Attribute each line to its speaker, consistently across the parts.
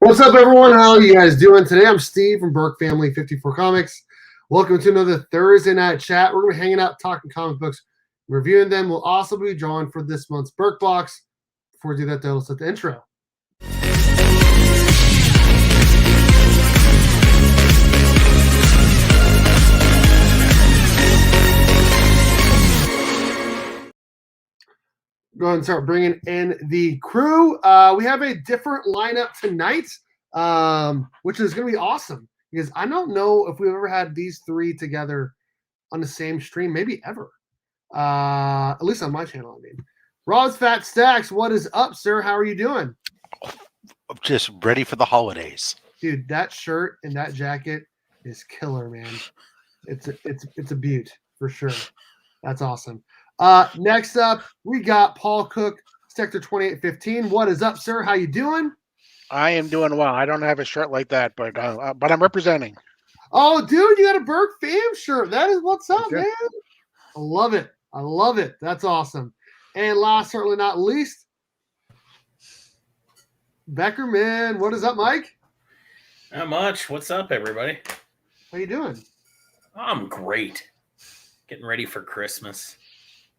Speaker 1: What's up, everyone? How are you guys doing today? I'm Steve from Berk Family 54 Comics. Welcome to another Thursday night chat. We're going to be hanging out, talking comic books, reviewing them. We'll also be drawing for this month's Berk box. Before we do that, though, let's set the intro. Go ahead and start bringing in the crew. We have a different lineup tonight, which is going to be awesome because I don't know if we've ever had these three together on the same stream, maybe ever. At least on my channel, I mean. Rob's Fat Stacks, what is up, sir? How are you doing?
Speaker 2: I'm just ready for the holidays.
Speaker 1: Dude, that shirt and that jacket is killer, man. It's a beaut for sure. That's awesome. Next up, we got Paul Cook, Sector 2815. What is up, sir? How you doing?
Speaker 3: I am doing well. I don't have a shirt like that, but I'm representing.
Speaker 1: Oh, dude, you got a Berk fam shirt. That is what's up, man. I love it. I love it. That's awesome. And last, certainly not least, Beckerman. What is up, Mike?
Speaker 4: Not much. What's up, everybody?
Speaker 1: How you doing?
Speaker 4: I'm great. Getting ready for Christmas.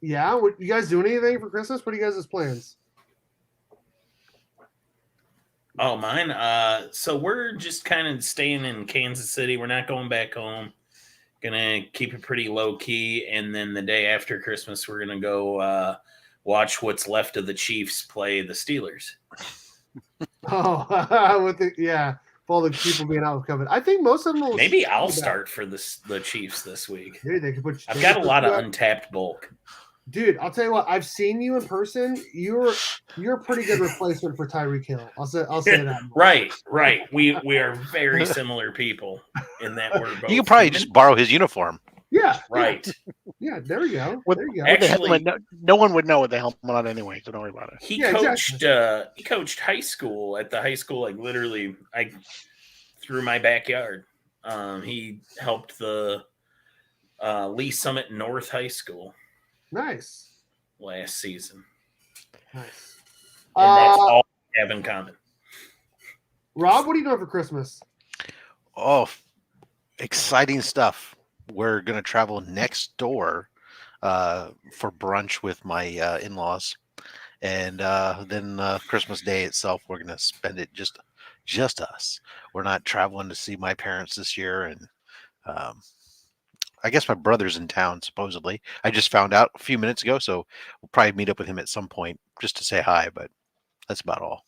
Speaker 1: Yeah, what, you guys doing anything for Christmas? What are you guys' plans?
Speaker 4: Oh, mine. So we're just kind of staying in Kansas City. We're not going back home. Gonna keep it pretty low key, and then the day after Christmas, we're gonna go watch what's left of the Chiefs play the Steelers.
Speaker 1: Oh, with all the people being out with COVID. I think most of them will.
Speaker 4: Maybe I'll start for the Chiefs this week.
Speaker 1: Dude, they could put.
Speaker 4: I've got a lot of untapped bulk.
Speaker 1: Dude, I'll tell you what. I've seen you in person. You're a pretty good replacement for Tyreek Hill. I'll say that.
Speaker 4: Right. We are very similar people in that we're both.
Speaker 2: You can probably just borrow his uniform.
Speaker 1: Yeah.
Speaker 4: Right.
Speaker 1: Yeah. There we go.
Speaker 3: With,
Speaker 1: there you go.
Speaker 4: Actually,
Speaker 3: no one would know with the helmet on anyway, so don't worry about it.
Speaker 4: He coached high school at the high school, like literally, through my backyard. He helped the Lee Summit North High School.
Speaker 1: Nice.
Speaker 4: Last season.
Speaker 1: Nice.
Speaker 4: And that's all we have in common.
Speaker 1: Rob, what are you doing for Christmas?
Speaker 2: Oh, exciting stuff. We're going to travel next door for brunch with my in-laws. And then Christmas Day itself, we're going to spend it just us. We're not traveling to see my parents this year. And I guess my brother's in town, supposedly. I just found out a few minutes ago, so we'll probably meet up with him at some point just to say hi, but that's about all.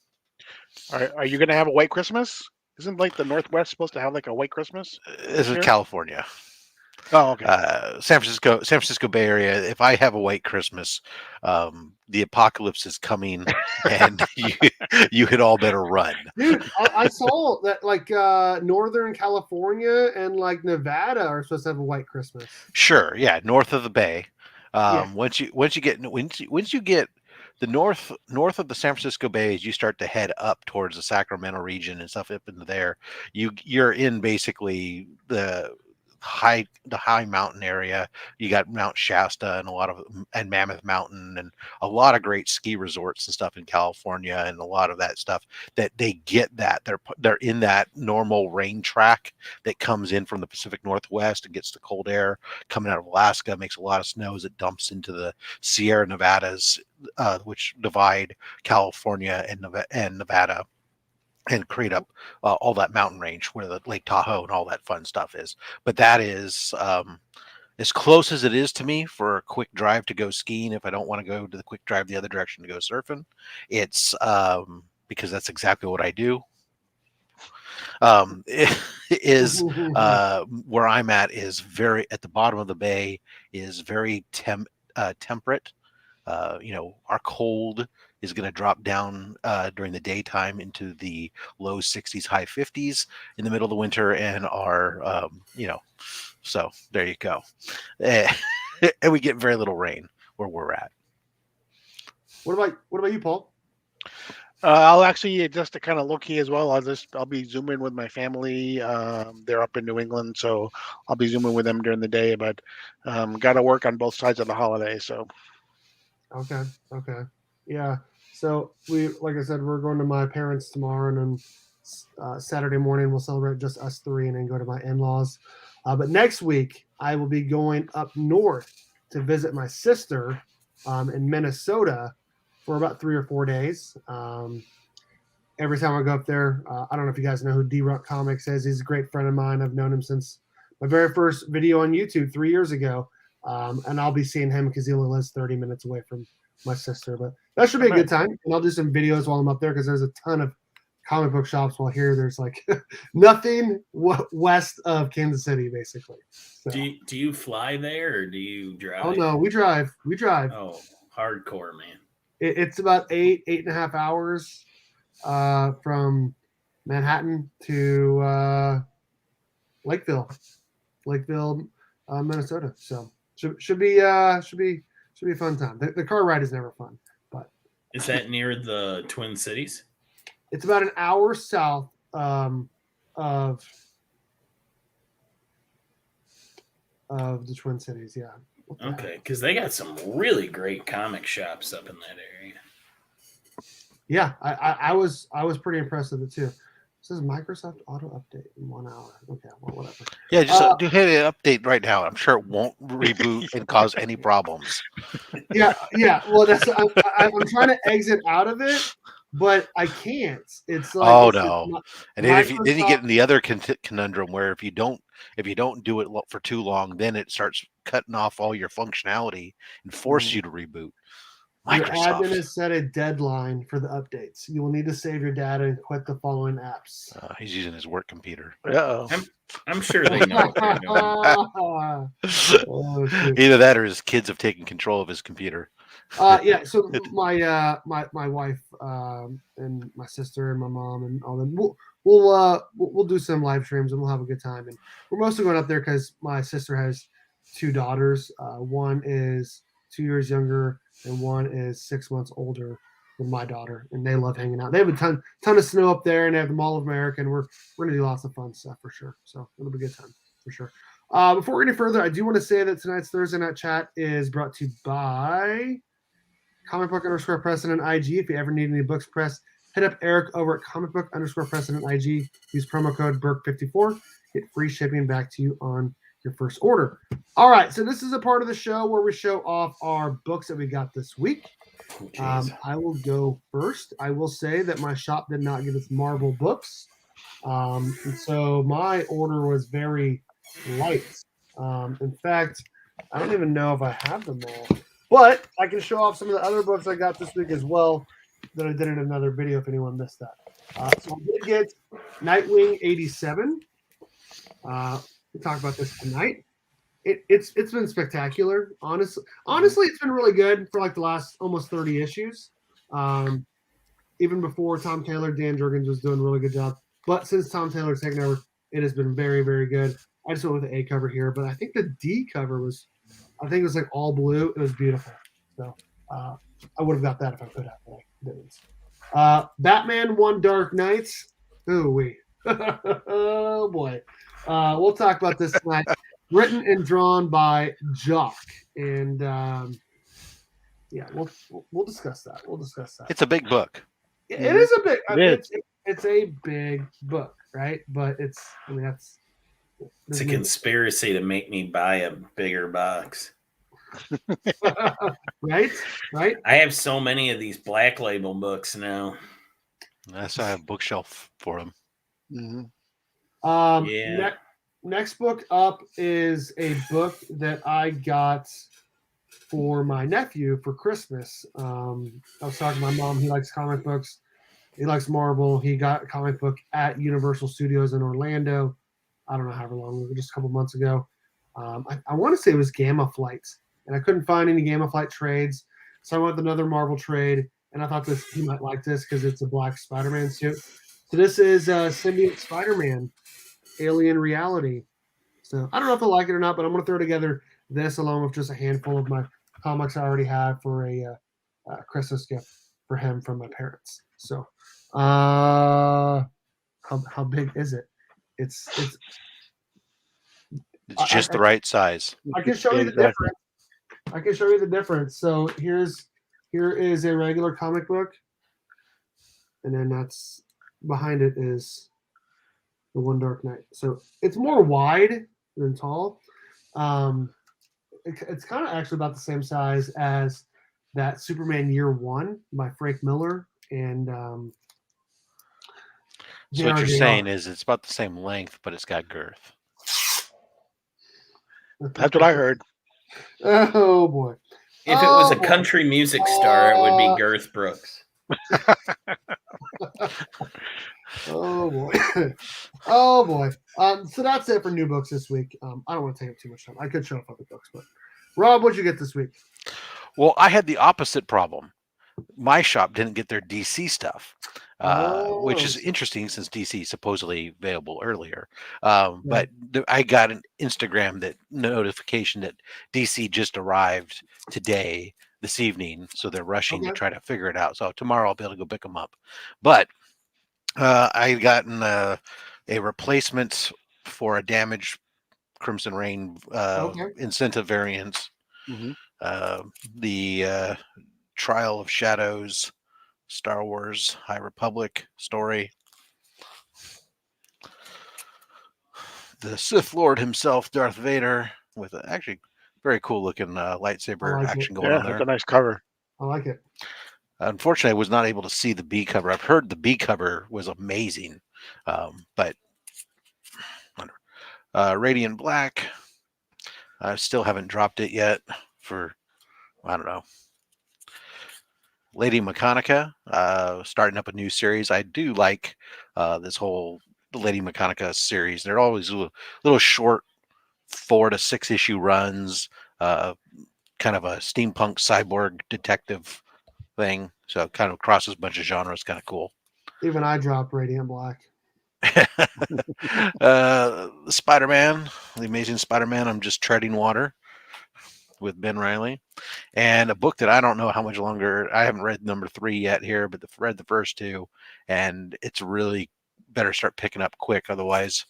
Speaker 3: Are you going to have a white Christmas? Isn't like the Northwest supposed to have like a white Christmas?
Speaker 2: This is California.
Speaker 3: Oh, okay.
Speaker 2: San Francisco Bay Area. If I have a white Christmas, the apocalypse is coming, and you had all better run.
Speaker 1: Dude, I saw that like Northern California and like Nevada are supposed to have a white Christmas.
Speaker 2: Sure, yeah, north of the Bay. Once you get the north of the San Francisco Bay, as you start to head up towards the Sacramento region and stuff up into there, you're in basically the high mountain area. You got Mount Shasta and Mammoth Mountain and a lot of great ski resorts and stuff in California, and a lot of that stuff that they get that they're in that normal rain track that comes in from the Pacific Northwest and gets the cold air coming out of Alaska, makes a lot of snow as it dumps into the Sierra Nevadas, which divide California and Nevada and create up all that mountain range where the Lake Tahoe and all that fun stuff is. But that is as close as it is to me for a quick drive to go skiing. If I don't want to go to the quick drive the other direction to go surfing, it's because that's exactly what I do. It is where I'm at is very at the bottom of the bay, is very temperate. Our cold is going to drop down during the daytime into the low 60s, high 50s in the middle of the winter, and our, so there you go. And we get very little rain where we're at.
Speaker 1: What about you, Paul?
Speaker 3: I'll actually just to kind of low key as well. I'll be zooming with my family. They're up in New England, so I'll be zooming with them during the day. But got to work on both sides of the holiday. So.
Speaker 1: Okay. Yeah. So like I said, we're going to my parents tomorrow, and then Saturday morning, we'll celebrate just us three and then go to my in-laws. But next week, I will be going up north to visit my sister in Minnesota for about 3 or 4 days. Every time I go up there, I don't know if you guys know who D-Ruck Comics is. He's a great friend of mine. I've known him since my very first video on YouTube 3 years ago. And I'll be seeing him because he only lives 30 minutes away from my sister. But that should be a good time. And I'll do some videos while I'm up there because there's a ton of comic book shops. While here, there's like nothing west of Kansas City, basically. So.
Speaker 4: Do you fly there or do you drive?
Speaker 1: Oh, no, we drive.
Speaker 4: Oh, hardcore, man.
Speaker 1: It's about 8.5 hours from Manhattan to Lakeville, Minnesota. So should be a fun time. The car ride is never fun, but
Speaker 4: is that near the Twin Cities?
Speaker 1: It's about an hour south of the Twin Cities. Yeah.
Speaker 4: Okay, because they got some really great comic shops up in that area.
Speaker 1: Yeah, I was pretty impressed with it too. It says Microsoft auto update in 1 hour. Okay, well, whatever.
Speaker 2: Yeah, just do hit an update right now. I'm sure it won't reboot and cause any problems.
Speaker 1: Yeah. Well, that's I'm trying to exit out of it, but I can't. It's like
Speaker 2: And then then you get in the other conundrum where if you don't do it for too long, then it starts cutting off all your functionality and force you to reboot.
Speaker 1: Your admin has set a deadline for the updates. You will need to save your data and quit the following apps.
Speaker 2: He's using his work computer.
Speaker 4: I'm sure they know what they're doing.
Speaker 2: Either that or his kids have taken control of his computer.
Speaker 1: Yeah. So my wife and my sister and my mom and all them we'll do some live streams and we'll have a good time. And we're mostly going up there because my sister has 2 daughters. One is 2 years younger and one is 6 months older than my daughter, and they love hanging out. They have a ton of snow up there, and they have the Mall of America, and we're gonna do lots of fun stuff for sure. So it'll be a good time for sure. Before we go any further, I do want to say that tonight's Thursday Night Chat is brought to you by _President IG. If you ever need any books pressed, hit up Eric over at _President IG. Use promo code Berk54. Get free shipping back to you on your first order. All right, so this is a part of the show where we show off our books that we got this week. I will go first. I will say that my shop did not get its Marvel books, and so my order was very light. In fact, I don't even know if I have them all, but I can show off some of the other books I got this week as well that I did in another video if anyone missed that. So I did get Nightwing 87. We'll talk about this tonight. It's been spectacular. Honestly, it's been really good for like the last almost 30 issues. Even before Tom Taylor, Dan Jurgens was doing a really good job. But since Tom Taylor's taken over, it has been very, very good. I just went with the A cover here, but I think the D cover was like all blue. It was beautiful. So I would have got that if I could have, but I didn't. Batman 1 Dark Knight. Ooh-wee. Oh boy. We'll talk about this tonight. Written and drawn by Jock, and we'll discuss that.
Speaker 2: It's a big book.
Speaker 1: It is a big. It's a big book, right? But it's a
Speaker 4: conspiracy to make me buy a bigger box.
Speaker 1: Right.
Speaker 4: I have so many of these Black Label books now.
Speaker 2: Yes, I have a bookshelf for them.
Speaker 1: Mm-hmm. Next book up is a book that I got for my nephew for Christmas. I was talking to my mom. He likes comic books. He likes Marvel. He got a comic book at Universal Studios in Orlando. I don't know however long, just a couple months ago. I want to say it was Gamma Flight, and I couldn't find any Gamma Flight trades. So I went with another Marvel trade, and I thought he might like this because it's a black Spider-Man suit. So this is Symbiote Spider-Man. Alien Reality. So I don't know if I like it or not, but I'm going to throw together this along with just a handful of my comics I already have for a Christmas gift for him from my parents. So how big is it? It's
Speaker 2: just the right size.
Speaker 1: I can show you the difference. So here is a regular comic book, and then that's behind it is the One Dark Knight. So it's more wide than tall. It's kind of actually about the same size as that Superman Year One by Frank Miller and
Speaker 2: So what you're
Speaker 1: JR.
Speaker 2: saying is it's about the same length, but it's got girth.
Speaker 3: That's what I heard.
Speaker 1: Oh boy!
Speaker 4: If it was a
Speaker 1: boy.
Speaker 4: country music star, it would be Garth Brooks.
Speaker 1: Oh boy! Oh boy! So that's it for new books this week. I don't want to take up too much time. I could show up other books, but Rob, what'd you get this week?
Speaker 2: Well, I had the opposite problem. My shop didn't get their DC stuff, which is interesting since DC is supposedly available earlier. But I got an Instagram notification that DC just arrived today, this evening, so they're rushing to try to figure it out. So tomorrow I'll be able to go pick them up. But I gotten a replacement for a damaged Crimson Rain incentive variants.
Speaker 3: Mm-hmm.
Speaker 2: The Trial of Shadows, Star Wars High Republic story. The Sith Lord himself, Darth Vader, with an actually very cool looking lightsaber action going on there.
Speaker 3: That's a nice cover.
Speaker 1: I like it.
Speaker 2: Unfortunately, I was not able to see the B cover. I've heard the B cover was amazing, but Radiant Black, I still haven't dropped it yet for, I don't know. Lady Mechanica, starting up a new series. I do like this whole Lady Mechanica series. They're always little short 4 to 6 issue runs, kind of a steampunk cyborg detective thing. So it kind of crosses a bunch of genres. Kind of cool.
Speaker 1: Even I dropped Radiant Black.
Speaker 2: Spider-Man, the Amazing Spider-Man. I'm just treading water with Ben Reilly, and a book that I don't know how much longer. I haven't read number 3 yet here, but read the first 2, and it's really better start picking up quick. Otherwise,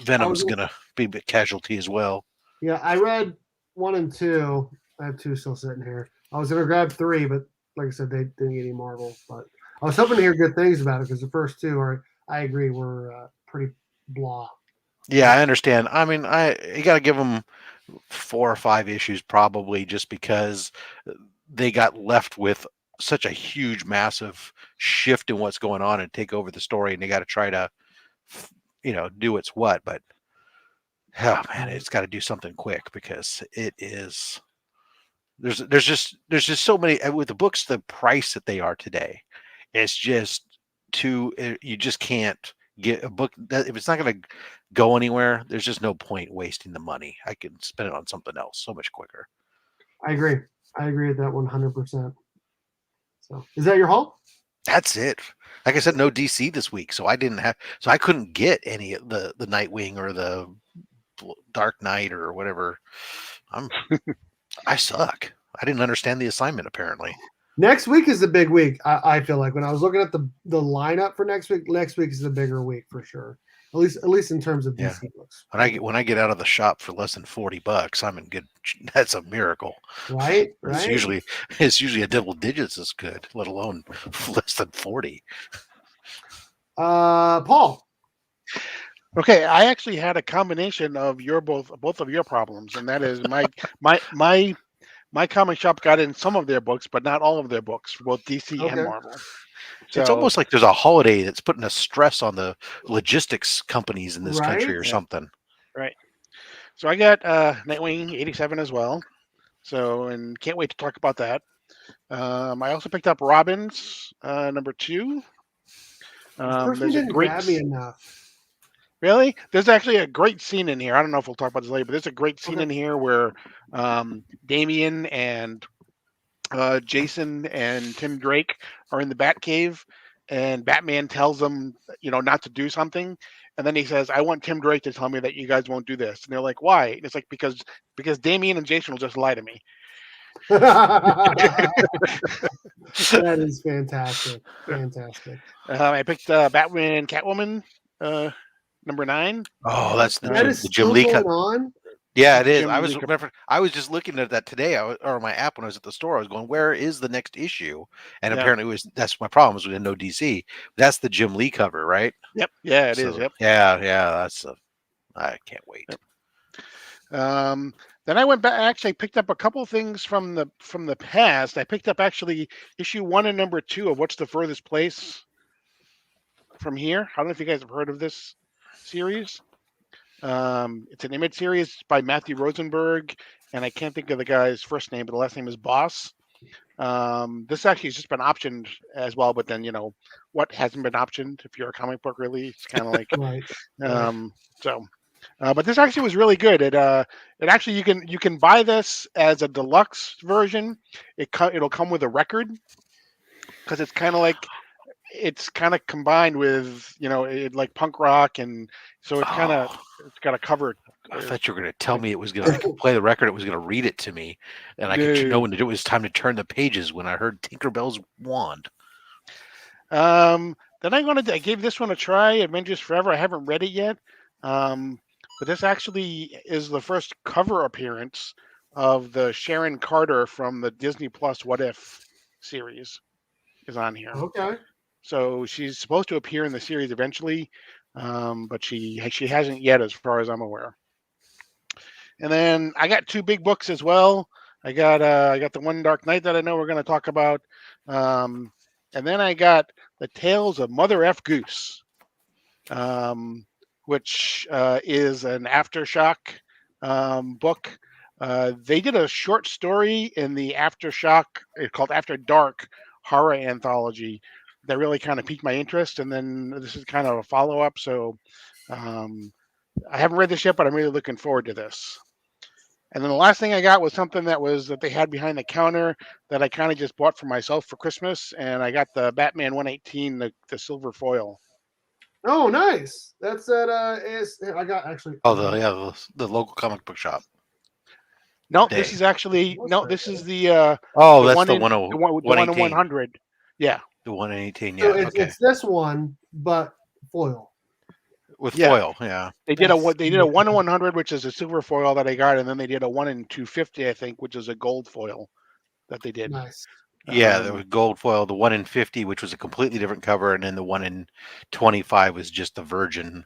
Speaker 2: Venom's gonna be a bit casualty as well.
Speaker 1: Yeah, I read 1 and 2. I have 2 still sitting here. I was gonna grab 3, but like I said, they didn't get any Marvel. But I was hoping to hear good things about it because the first 2 are, I agree, were pretty blah.
Speaker 2: Yeah, I understand. I mean, you got to give them 4 or 5 issues probably, just because they got left with such a huge, massive shift in what's going on and take over the story, and they got to try to, do what's what. But oh man, it's got to do something quick because it is. There's just so many with the books. The price that they are today, it's just you just can't get a book that if it's not going to go anywhere, there's just no point wasting the money. I can spend it on something else so much quicker.
Speaker 1: I agree with that 100%. So is that your haul?
Speaker 2: That's it. Like I said, no DC this week, so I couldn't get any of the Nightwing or the Dark Knight or whatever. I suck. I didn't understand the assignment apparently.
Speaker 1: Next week is the big week. I feel like when I was looking at the lineup for next week is the bigger week for sure. At least in terms of DC books.
Speaker 2: When I get out of the shop for less than $40, I'm in good. That's a miracle,
Speaker 1: right?
Speaker 2: It's usually a double digits is good, let alone less than 40.
Speaker 1: Paul.
Speaker 3: Okay, I actually had a combination of both of your problems, and that is my comic shop got in some of their books, but not all of their books for both DC and Marvel. So,
Speaker 2: it's almost like there's a holiday that's putting a stress on the logistics companies in this country or something.
Speaker 3: Right. So I got Nightwing 87 as well. So, and can't wait to talk about that. I also picked up Robin's number 2.
Speaker 1: First one didn't grab me enough.
Speaker 3: Really? There's actually a great scene in here. I don't know if we'll talk about this later, but there's a great scene in here where Damian and Jason and Tim Drake are in the Batcave, and Batman tells them, not to do something. And then he says, I want Tim Drake to tell me that you guys won't do this. And they're like, why? And it's like, because Damian and Jason will just lie to me.
Speaker 1: That is fantastic.
Speaker 3: I picked Batman Catwoman number 9.
Speaker 2: Oh, that's
Speaker 1: the Jim Lee cut on.
Speaker 2: Yeah, it is.
Speaker 3: Jim Lee cover.
Speaker 2: I was just looking at that today, or my app when I was at the store. I was going, "Where is the next issue?" And
Speaker 3: Yeah.
Speaker 2: apparently, that's my problem. Is we didn't know DC. That's the Jim Lee cover, right?
Speaker 3: Yep. Yeah, it is. Yep.
Speaker 2: Yeah. That's I can't wait.
Speaker 3: Yep. Then I went back. Actually, I picked up a couple things from the past. I picked up actually issue 1 and number 2 of What's the Furthest Place from Here. I don't know if you guys have heard of this series. It's an Image series by Matthew Rosenberg, and I can't think of the guy's first name, but the last name is Boss. This actually has just been optioned as well, but then what hasn't been optioned if you're a comic book really, it's kind of like
Speaker 1: right.
Speaker 3: but this actually was really good. It actually you can buy this as a deluxe version. It'll come with a record because it's kind of combined with like punk rock, and so it's it's got a cover.
Speaker 2: I thought you were going to tell me it was going to play the record. It was going to read it to me, and I could know when it was time to turn the pages when I heard Tinkerbell's wand.
Speaker 3: Then I gave this one a try, Avengers Forever. I haven't read it yet, but this actually is the first cover appearance of the Sharon Carter from the Disney Plus What If series is on here.
Speaker 1: Okay.
Speaker 3: So she's supposed to appear in the series eventually, but she hasn't yet, as far as I'm aware. And then I got 2 big books as well. I got the One Dark Knight that I know we're going to talk about, and then I got the Tales of Mother F Goose, which is an Aftershock book. They did a short story in the Aftershock, it's called After Dark horror anthology, that really kind of piqued my interest, and then this is kind of a follow-up. So I haven't read this yet, but I'm really looking forward to this. And then the last thing I got was something that they had behind the counter that I kind of just bought for myself for Christmas, and I got the Batman 118, the silver foil.
Speaker 1: Oh, nice. That's at I got actually.
Speaker 2: The local comic book shop.
Speaker 3: No, this is actually This is the
Speaker 2: that's the
Speaker 3: 100. Yeah,
Speaker 2: the 118.
Speaker 1: So
Speaker 2: Yeah,
Speaker 1: it's this one, but foil.
Speaker 2: With foil, yeah.
Speaker 3: They did a 1 in 100, which is a silver foil that I got, and then they did a 1 in 250, I think, which is a gold foil that they did.
Speaker 1: Nice.
Speaker 2: Yeah, there was gold foil. The 1 in 50, which was a completely different cover, and then the 1 in 25 was just the virgin,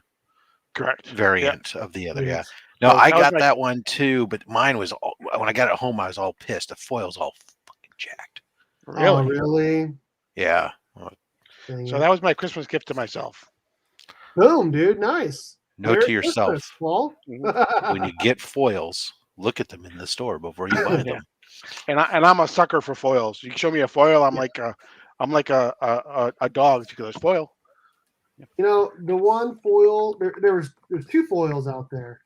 Speaker 2: variant of the other. Yeah. No, I got that one too, but mine was when I got it home, I was all pissed. The foil's all fucking jacked.
Speaker 3: Really?
Speaker 1: Oh, really?
Speaker 2: Yeah.
Speaker 3: So that was my Christmas gift to myself.
Speaker 1: Boom, dude. Nice.
Speaker 2: Note to yourself,
Speaker 1: when
Speaker 2: you get foils, look at them in the store before you buy them.
Speaker 3: And I'm a sucker for foils. You can show me a foil, I'm like a dog because it's foil.
Speaker 1: The one foil there's 2 foils out there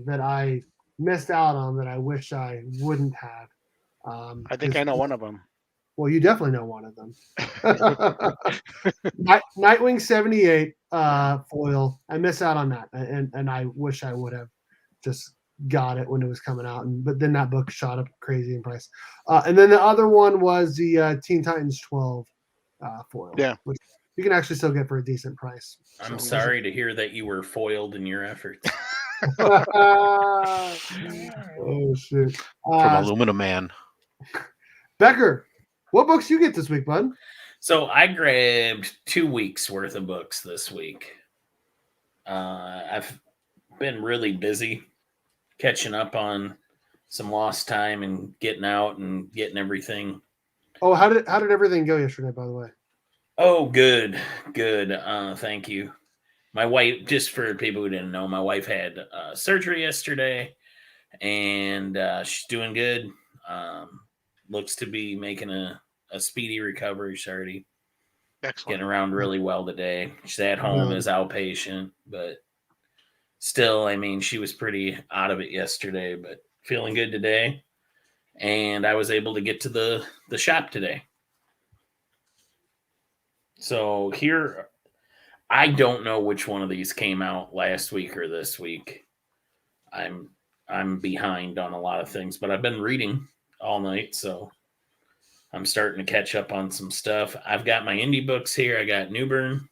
Speaker 1: that I missed out on that I wish I wouldn't have.
Speaker 3: I think I know one of them.
Speaker 1: Well, you definitely know one of them. Nightwing 78 foil. I missed out on that, and I wish I would have just got it when it was coming out. But then that book shot up crazy in price. And then the other one was the Teen Titans 12 foil.
Speaker 3: Yeah,
Speaker 1: which you can actually still get for a decent price.
Speaker 4: I'm sorry to hear that you were foiled in your efforts.
Speaker 1: Oh shit!
Speaker 2: From Aluminum Man.
Speaker 1: Becker, what books you get this week, bud?
Speaker 4: So I grabbed 2 weeks worth of books this week. I've been really busy catching up on some lost time and getting out and getting everything.
Speaker 1: Oh, how did everything go yesterday, by the way?
Speaker 4: Oh, good. Thank you. My wife, just for people who didn't know, my wife had surgery yesterday, and she's doing good. Looks to be making a speedy recovery. She's already getting around really well today. She's at home as outpatient, but still, I mean, she was pretty out of it yesterday, but feeling good today. And I was able to get to the shop today. So here, I don't know which one of these came out last week or this week. I'm behind on a lot of things, but I've been reading all night, so I'm starting to catch up on some stuff. I've got my indie books here. I got Newburn,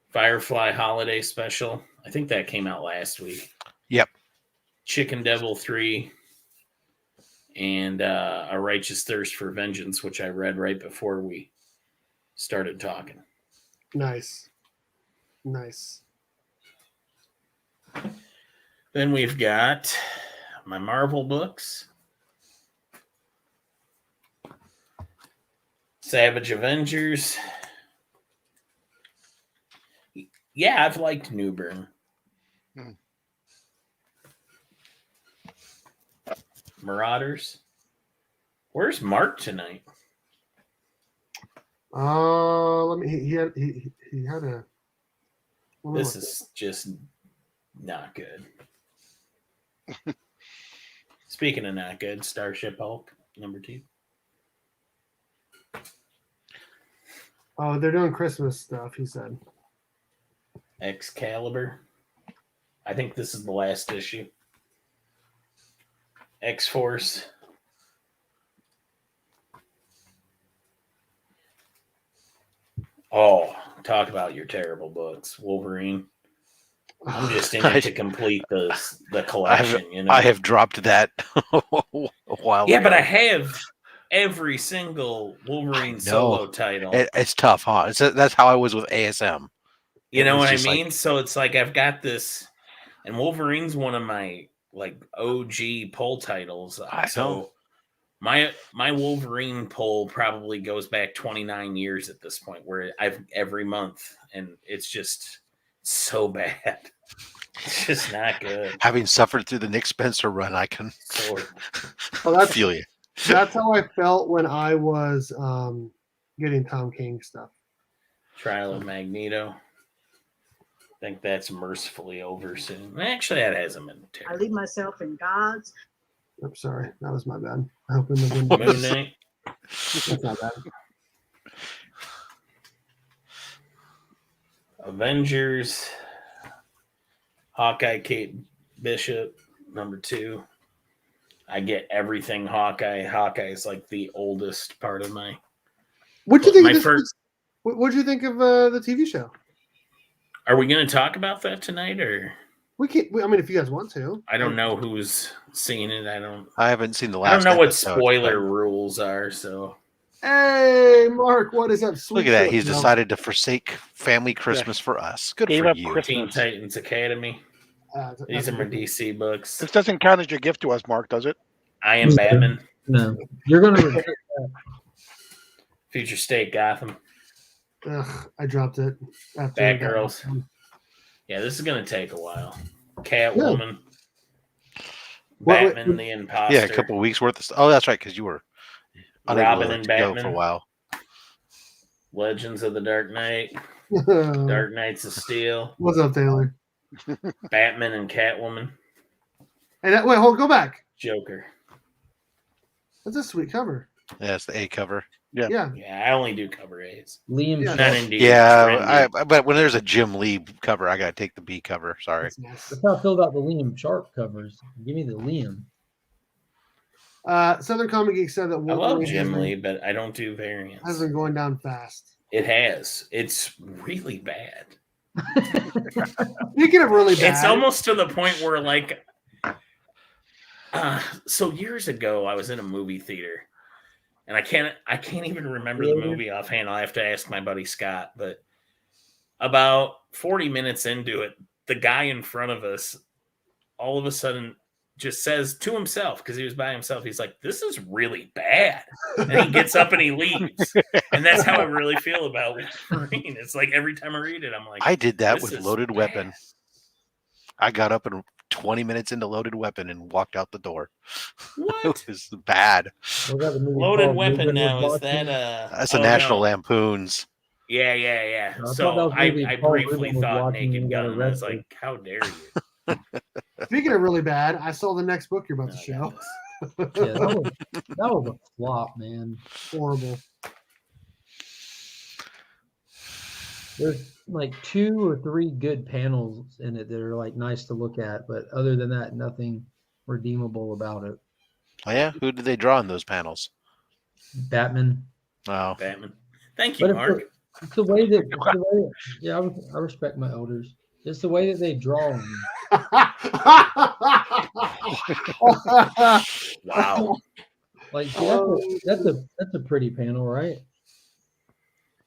Speaker 4: Firefly Holiday Special. I think that came out last week.
Speaker 2: Yep.
Speaker 4: Chicken Devil 3, and A Righteous Thirst for Vengeance, which I read right before we started talking.
Speaker 1: Nice. Nice.
Speaker 4: Then we've got my Marvel books. Savage Avengers. Yeah, I've liked Newburn. Marauders. Where's Mark tonight?
Speaker 1: Let me. He had a.
Speaker 4: This is just not good. Speaking of not good, Starship Hulk #2.
Speaker 1: Oh, they're doing Christmas stuff. He said.
Speaker 4: Excalibur. I think this is the last issue. X-Force. Oh, talk about your terrible books. Wolverine. I'm just in it to complete the collection.
Speaker 2: I have dropped that a while ago.
Speaker 4: But I have every single Wolverine solo title.
Speaker 2: It's tough, huh? That's how I was with ASM.
Speaker 4: You know what I mean? So it's like I've got this, and Wolverine's one of my OG pull titles. So my Wolverine pull probably goes back 29 years at this point, where I've every month, and it's just so bad. It's just not good.
Speaker 2: Having suffered through the Nick Spencer run, I can feel you.
Speaker 1: That's how I felt when I was getting Tom King stuff.
Speaker 4: Trial of Magneto. I think that's mercifully over soon. Actually, that hasn't been terrible.
Speaker 5: I leave myself in God's.
Speaker 1: I'm sorry. That was my bad. I opened the window.
Speaker 4: Moon Knight.
Speaker 1: That's not bad.
Speaker 4: Avengers. Hawkeye, Kate Bishop, #2. I get everything Hawkeye. Hawkeye is like the oldest part of my.
Speaker 1: What'd you think?
Speaker 4: What'd
Speaker 1: you think of the TV show?
Speaker 4: Are we going to talk about that tonight, or
Speaker 1: we can't? I mean, if you guys want to.
Speaker 4: I don't know who's seen it.
Speaker 2: I haven't seen the last.
Speaker 4: I don't know
Speaker 2: episode,
Speaker 4: what spoiler rules are. So.
Speaker 1: Hey, Mark, what is that?
Speaker 2: Look at that. He's decided to forsake family Christmas for us. Good for you.
Speaker 4: Teen Titans Academy. These are my DC books.
Speaker 3: This doesn't count as your gift to us, Mark, does it?
Speaker 4: I Am Batman.
Speaker 6: No. You're going to regret that.
Speaker 4: Future State Gotham.
Speaker 1: Ugh, I dropped it.
Speaker 4: Batgirls. Yeah, this is going to take a while. Catwoman. Batman the Imposter.
Speaker 2: Yeah, a couple of weeks worth of stuff. Oh, that's right, because you were
Speaker 4: Robin and Batman
Speaker 2: go for a while.
Speaker 4: Legends of the Dark Knight. Dark Knights of Steel.
Speaker 1: What's up, Taylor?
Speaker 4: Batman and Catwoman.
Speaker 1: Hey, go back.
Speaker 4: Joker.
Speaker 1: That's a sweet cover.
Speaker 2: Yeah, it's the A cover.
Speaker 1: Yeah.
Speaker 4: I only do cover A's.
Speaker 6: Liam.
Speaker 4: Not indeed.
Speaker 2: Yeah, but when there's a Jim Lee cover, I gotta take the B cover. Sorry.
Speaker 1: Nice.
Speaker 6: That's how I feel about the Liam Sharp covers. Give me the Liam.
Speaker 1: Southern Comic Geek said that
Speaker 4: I love Jim Lee, but I don't do variants.
Speaker 1: Has been going down fast.
Speaker 4: It has. It's really bad.
Speaker 1: Speaking of really bad,
Speaker 4: it's almost to the point where so years ago I was in a movie theater, and I can't even remember the movie offhand. I'll have to ask my buddy Scott. But about 40 minutes into it, the guy in front of us all of a sudden just says to himself, because he was by himself, he's like, "This is really bad," and he gets up and he leaves. And that's how I really feel about Wolverine. It's like every time I read it, I'm like,
Speaker 2: I did that with Loaded Weapon. I got up and 20 minutes into Loaded Weapon and walked out the door.
Speaker 4: What?
Speaker 2: It was bad.
Speaker 4: Loaded Weapon now, is that
Speaker 2: that's a National Lampoon's.
Speaker 4: Yeah. So I briefly thought Naked Gun, and I was like, how dare you?
Speaker 1: Speaking of really bad, I saw the next book you're about to show.
Speaker 6: Yeah, that was a flop, man.
Speaker 1: Horrible.
Speaker 6: There's like 2 or 3 good panels in it that are nice to look at, but other than that, nothing redeemable about it.
Speaker 2: Oh yeah, who did they draw in those panels?
Speaker 6: Batman.
Speaker 2: Oh,
Speaker 4: Batman. Thank you, Mark.
Speaker 6: It's the way that. I respect my elders. It's the way that they draw them.
Speaker 4: Wow.
Speaker 6: Like see, that's a pretty panel, right?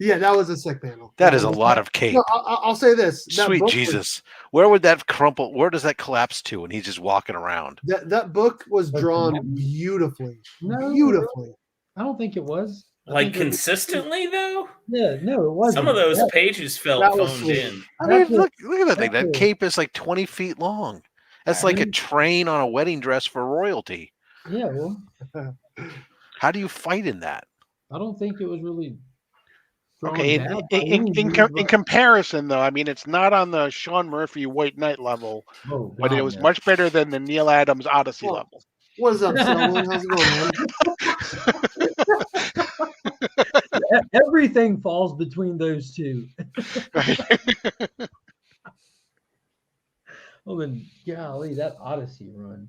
Speaker 1: Yeah, that was a sick panel.
Speaker 2: That is a lot of cape.
Speaker 1: No, I'll say this. That
Speaker 2: Sweet
Speaker 1: book
Speaker 2: Jesus. Where would that crumple? Where does that collapse to when he's just walking around?
Speaker 1: that book was
Speaker 6: Like
Speaker 1: drawn
Speaker 6: that?
Speaker 1: beautifully.
Speaker 6: No,
Speaker 1: Beautifully.
Speaker 6: I don't think it was. I
Speaker 4: Like
Speaker 6: think it was-
Speaker 4: consistently though?
Speaker 6: Yeah, no, it wasn't.
Speaker 4: Some of those
Speaker 6: That-
Speaker 4: pages felt
Speaker 1: that was
Speaker 4: phoned
Speaker 1: sweet.
Speaker 4: in.
Speaker 2: I mean,
Speaker 6: That's
Speaker 2: look at that thing.
Speaker 6: that's
Speaker 2: That
Speaker 6: a-
Speaker 2: cape is like 20 feet long. That's like a
Speaker 6: Dude.
Speaker 2: train on a wedding dress for royalty.
Speaker 6: Yeah, well,
Speaker 2: How do you fight in that?
Speaker 6: I don't think it was really. drawn
Speaker 3: Okay,
Speaker 6: bad by any
Speaker 3: in
Speaker 6: means, but-
Speaker 3: comparison, though, I mean, it's not on the Sean Murphy White Knight level,
Speaker 6: Oh,
Speaker 3: but it
Speaker 6: God,
Speaker 3: was
Speaker 6: no.
Speaker 3: much better than the Neil Adams Odyssey
Speaker 1: Well,
Speaker 3: level.
Speaker 1: What is up, Selwyn? How's it going, man?
Speaker 6: Everything falls between those two. Oh, and golly, that Odyssey run.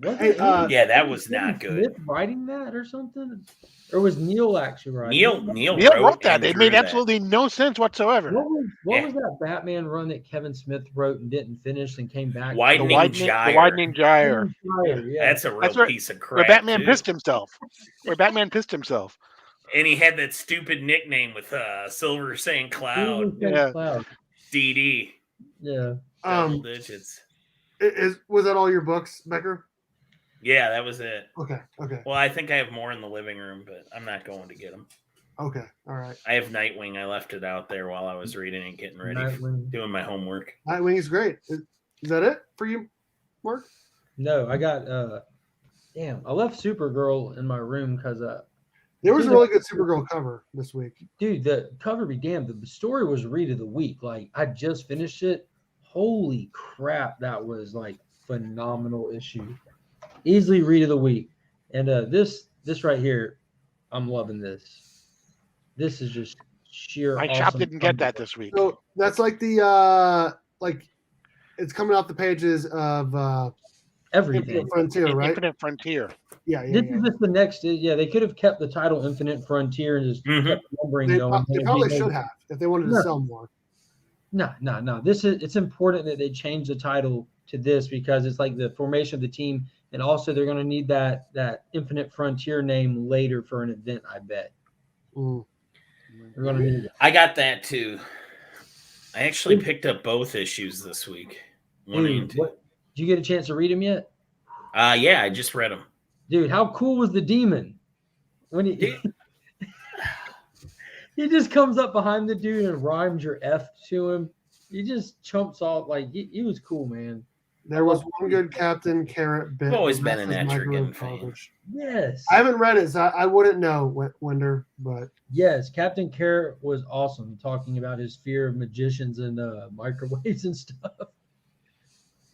Speaker 1: Hey,
Speaker 4: Yeah, that was
Speaker 6: Kevin
Speaker 4: not good.
Speaker 6: Smith writing that or something? Or was Neil actually writing
Speaker 4: Neil
Speaker 3: Neil wrote that.
Speaker 4: and
Speaker 3: It
Speaker 4: drew
Speaker 3: made
Speaker 4: that.
Speaker 3: absolutely no sense whatsoever.
Speaker 6: What
Speaker 4: Yeah.
Speaker 6: was that Batman run that Kevin Smith wrote and didn't finish and came back?
Speaker 3: The
Speaker 4: Widening Gyre.
Speaker 3: widening gyre.
Speaker 6: Yeah.
Speaker 4: That's a real
Speaker 3: That's where-
Speaker 4: piece of crap.
Speaker 3: Where Batman
Speaker 4: too.
Speaker 3: pissed himself. Where Batman pissed himself.
Speaker 4: And he had that stupid nickname with Silver St. Cloud,
Speaker 3: Yeah.
Speaker 6: Cloud.
Speaker 4: DD,
Speaker 6: Yeah.
Speaker 4: double digits.
Speaker 1: Was that all your books, Becker?
Speaker 4: Yeah, that was it.
Speaker 1: Okay.
Speaker 4: Well, I think I have more in the living room, but I'm not going to get them.
Speaker 1: Okay. All right.
Speaker 4: I have Nightwing. I left it out there while I was reading and getting ready,
Speaker 6: Nightwing.
Speaker 4: doing my homework.
Speaker 1: Nightwing is great. Is that it for you, Mark?
Speaker 6: No, I got damn, I left Supergirl in my room because
Speaker 1: There was a really good Supergirl cover this week.
Speaker 6: dude, the cover be damned. The story was read of the week. Like I just finished it. Holy crap, that was like phenomenal issue. Easily read of the week. And this right here, I'm loving this. This is just sheer.
Speaker 3: My
Speaker 6: awesome
Speaker 3: shop didn't get that
Speaker 6: content.
Speaker 3: this week.
Speaker 1: So that's like the it's coming off the pages of
Speaker 6: Everything.
Speaker 1: Infinite Frontier, right?
Speaker 3: Infinite Frontier.
Speaker 1: Yeah.
Speaker 6: This is just the next. Yeah, they could have kept the title Infinite Frontier and just
Speaker 4: Mhm.
Speaker 6: kept numbering
Speaker 1: They,
Speaker 6: going.
Speaker 1: they
Speaker 6: It'd
Speaker 1: probably
Speaker 6: be-
Speaker 1: should have if they wanted to
Speaker 6: No.
Speaker 1: sell more.
Speaker 6: No. It's important that they change the title to this because it's like the formation of the team, and also they're going to need that Infinite Frontier name later for an event. I bet
Speaker 1: Mm.
Speaker 6: they're going to need it.
Speaker 4: I got that too. I actually picked up both issues this week. One and
Speaker 6: Dude,
Speaker 4: two.
Speaker 6: what, did you get a chance to read them yet?
Speaker 4: Yeah, I just read them.
Speaker 6: Dude, how cool was the demon when he he just comes up behind the dude and rhymes your F to him? He just chumps off like he was cool, man.
Speaker 1: There was one good Captain Carrot bit.
Speaker 4: I've always
Speaker 1: and
Speaker 4: been
Speaker 1: that
Speaker 4: an
Speaker 1: was
Speaker 4: Etrigan
Speaker 1: microwave
Speaker 4: fan.
Speaker 1: garbage.
Speaker 6: Yes.
Speaker 1: I haven't read it, so I wouldn't know, Winder, but
Speaker 6: Yes, Captain Carrot was awesome, talking about his fear of magicians and microwaves and stuff.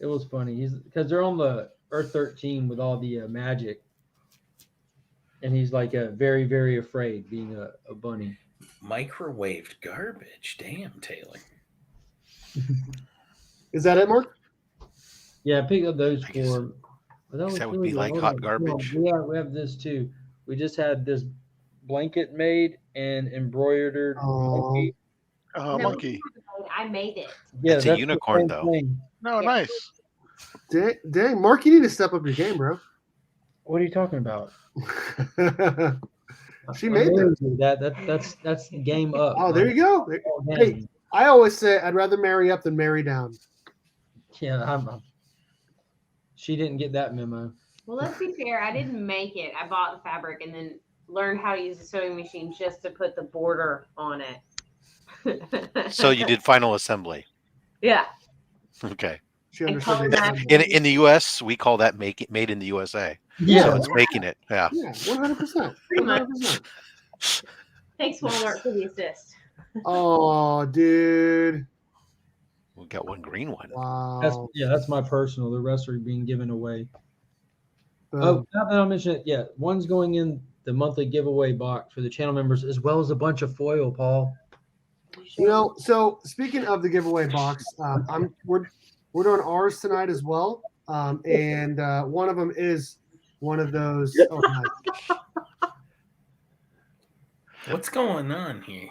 Speaker 6: It was funny. He's because they're on the Earth 13 with all the magic, and he's like very, very afraid being a bunny.
Speaker 4: Microwaved garbage. Damn, Taylor.
Speaker 1: is that it, Mark?
Speaker 6: Yeah, I picked up those
Speaker 2: I guess-
Speaker 6: four. But was
Speaker 2: that would
Speaker 6: really
Speaker 2: be
Speaker 6: good.
Speaker 2: like
Speaker 6: Hold
Speaker 2: hot
Speaker 6: on.
Speaker 2: garbage.
Speaker 6: Yeah, we have this too. We just had this blanket made and embroidered.
Speaker 1: Oh.
Speaker 6: monkey.
Speaker 3: Oh,
Speaker 5: No,
Speaker 3: monkey.
Speaker 5: I made it.
Speaker 6: Yeah,
Speaker 2: It's a
Speaker 6: that's the
Speaker 2: unicorn,
Speaker 6: same
Speaker 2: though.
Speaker 6: thing.
Speaker 3: No,
Speaker 5: Yeah.
Speaker 3: nice.
Speaker 1: Dang, Mark, you need to step up your game, bro.
Speaker 6: What are you talking about?
Speaker 1: She
Speaker 6: I
Speaker 1: made
Speaker 6: married
Speaker 1: that.
Speaker 6: you. That's game up.
Speaker 1: Oh, there you go.
Speaker 6: All
Speaker 1: Hey.
Speaker 6: game.
Speaker 1: I always say I'd rather marry up than marry down.
Speaker 6: Yeah, she didn't get that memo.
Speaker 5: Well, let's be fair. I didn't make it. I bought the fabric and then learned how to use a sewing machine just to put the border on it.
Speaker 2: So you did final assembly.
Speaker 5: Yeah.
Speaker 2: Okay.
Speaker 1: She
Speaker 5: And
Speaker 1: understood.
Speaker 5: color
Speaker 1: the
Speaker 5: match.
Speaker 1: assembly.
Speaker 2: In the US, we call that made in the USA.
Speaker 6: Yeah,
Speaker 2: So it's making it. Yeah.
Speaker 1: Yeah, 100%.
Speaker 5: Pretty much.
Speaker 1: 100%.
Speaker 5: Thanks, Walmart, for the assist.
Speaker 1: Oh, dude.
Speaker 2: We got one green one.
Speaker 1: Wow.
Speaker 6: that's my personal. The rest are being given away.
Speaker 1: Boom.
Speaker 6: Oh, now that I'll mention it, yeah, one's going in the monthly giveaway box for the channel members, as well as a bunch of foil, Paul.
Speaker 1: So speaking of the giveaway box, we're doing ours tonight as well, and one of them is one of those. Oh, nice.
Speaker 4: What's going on here?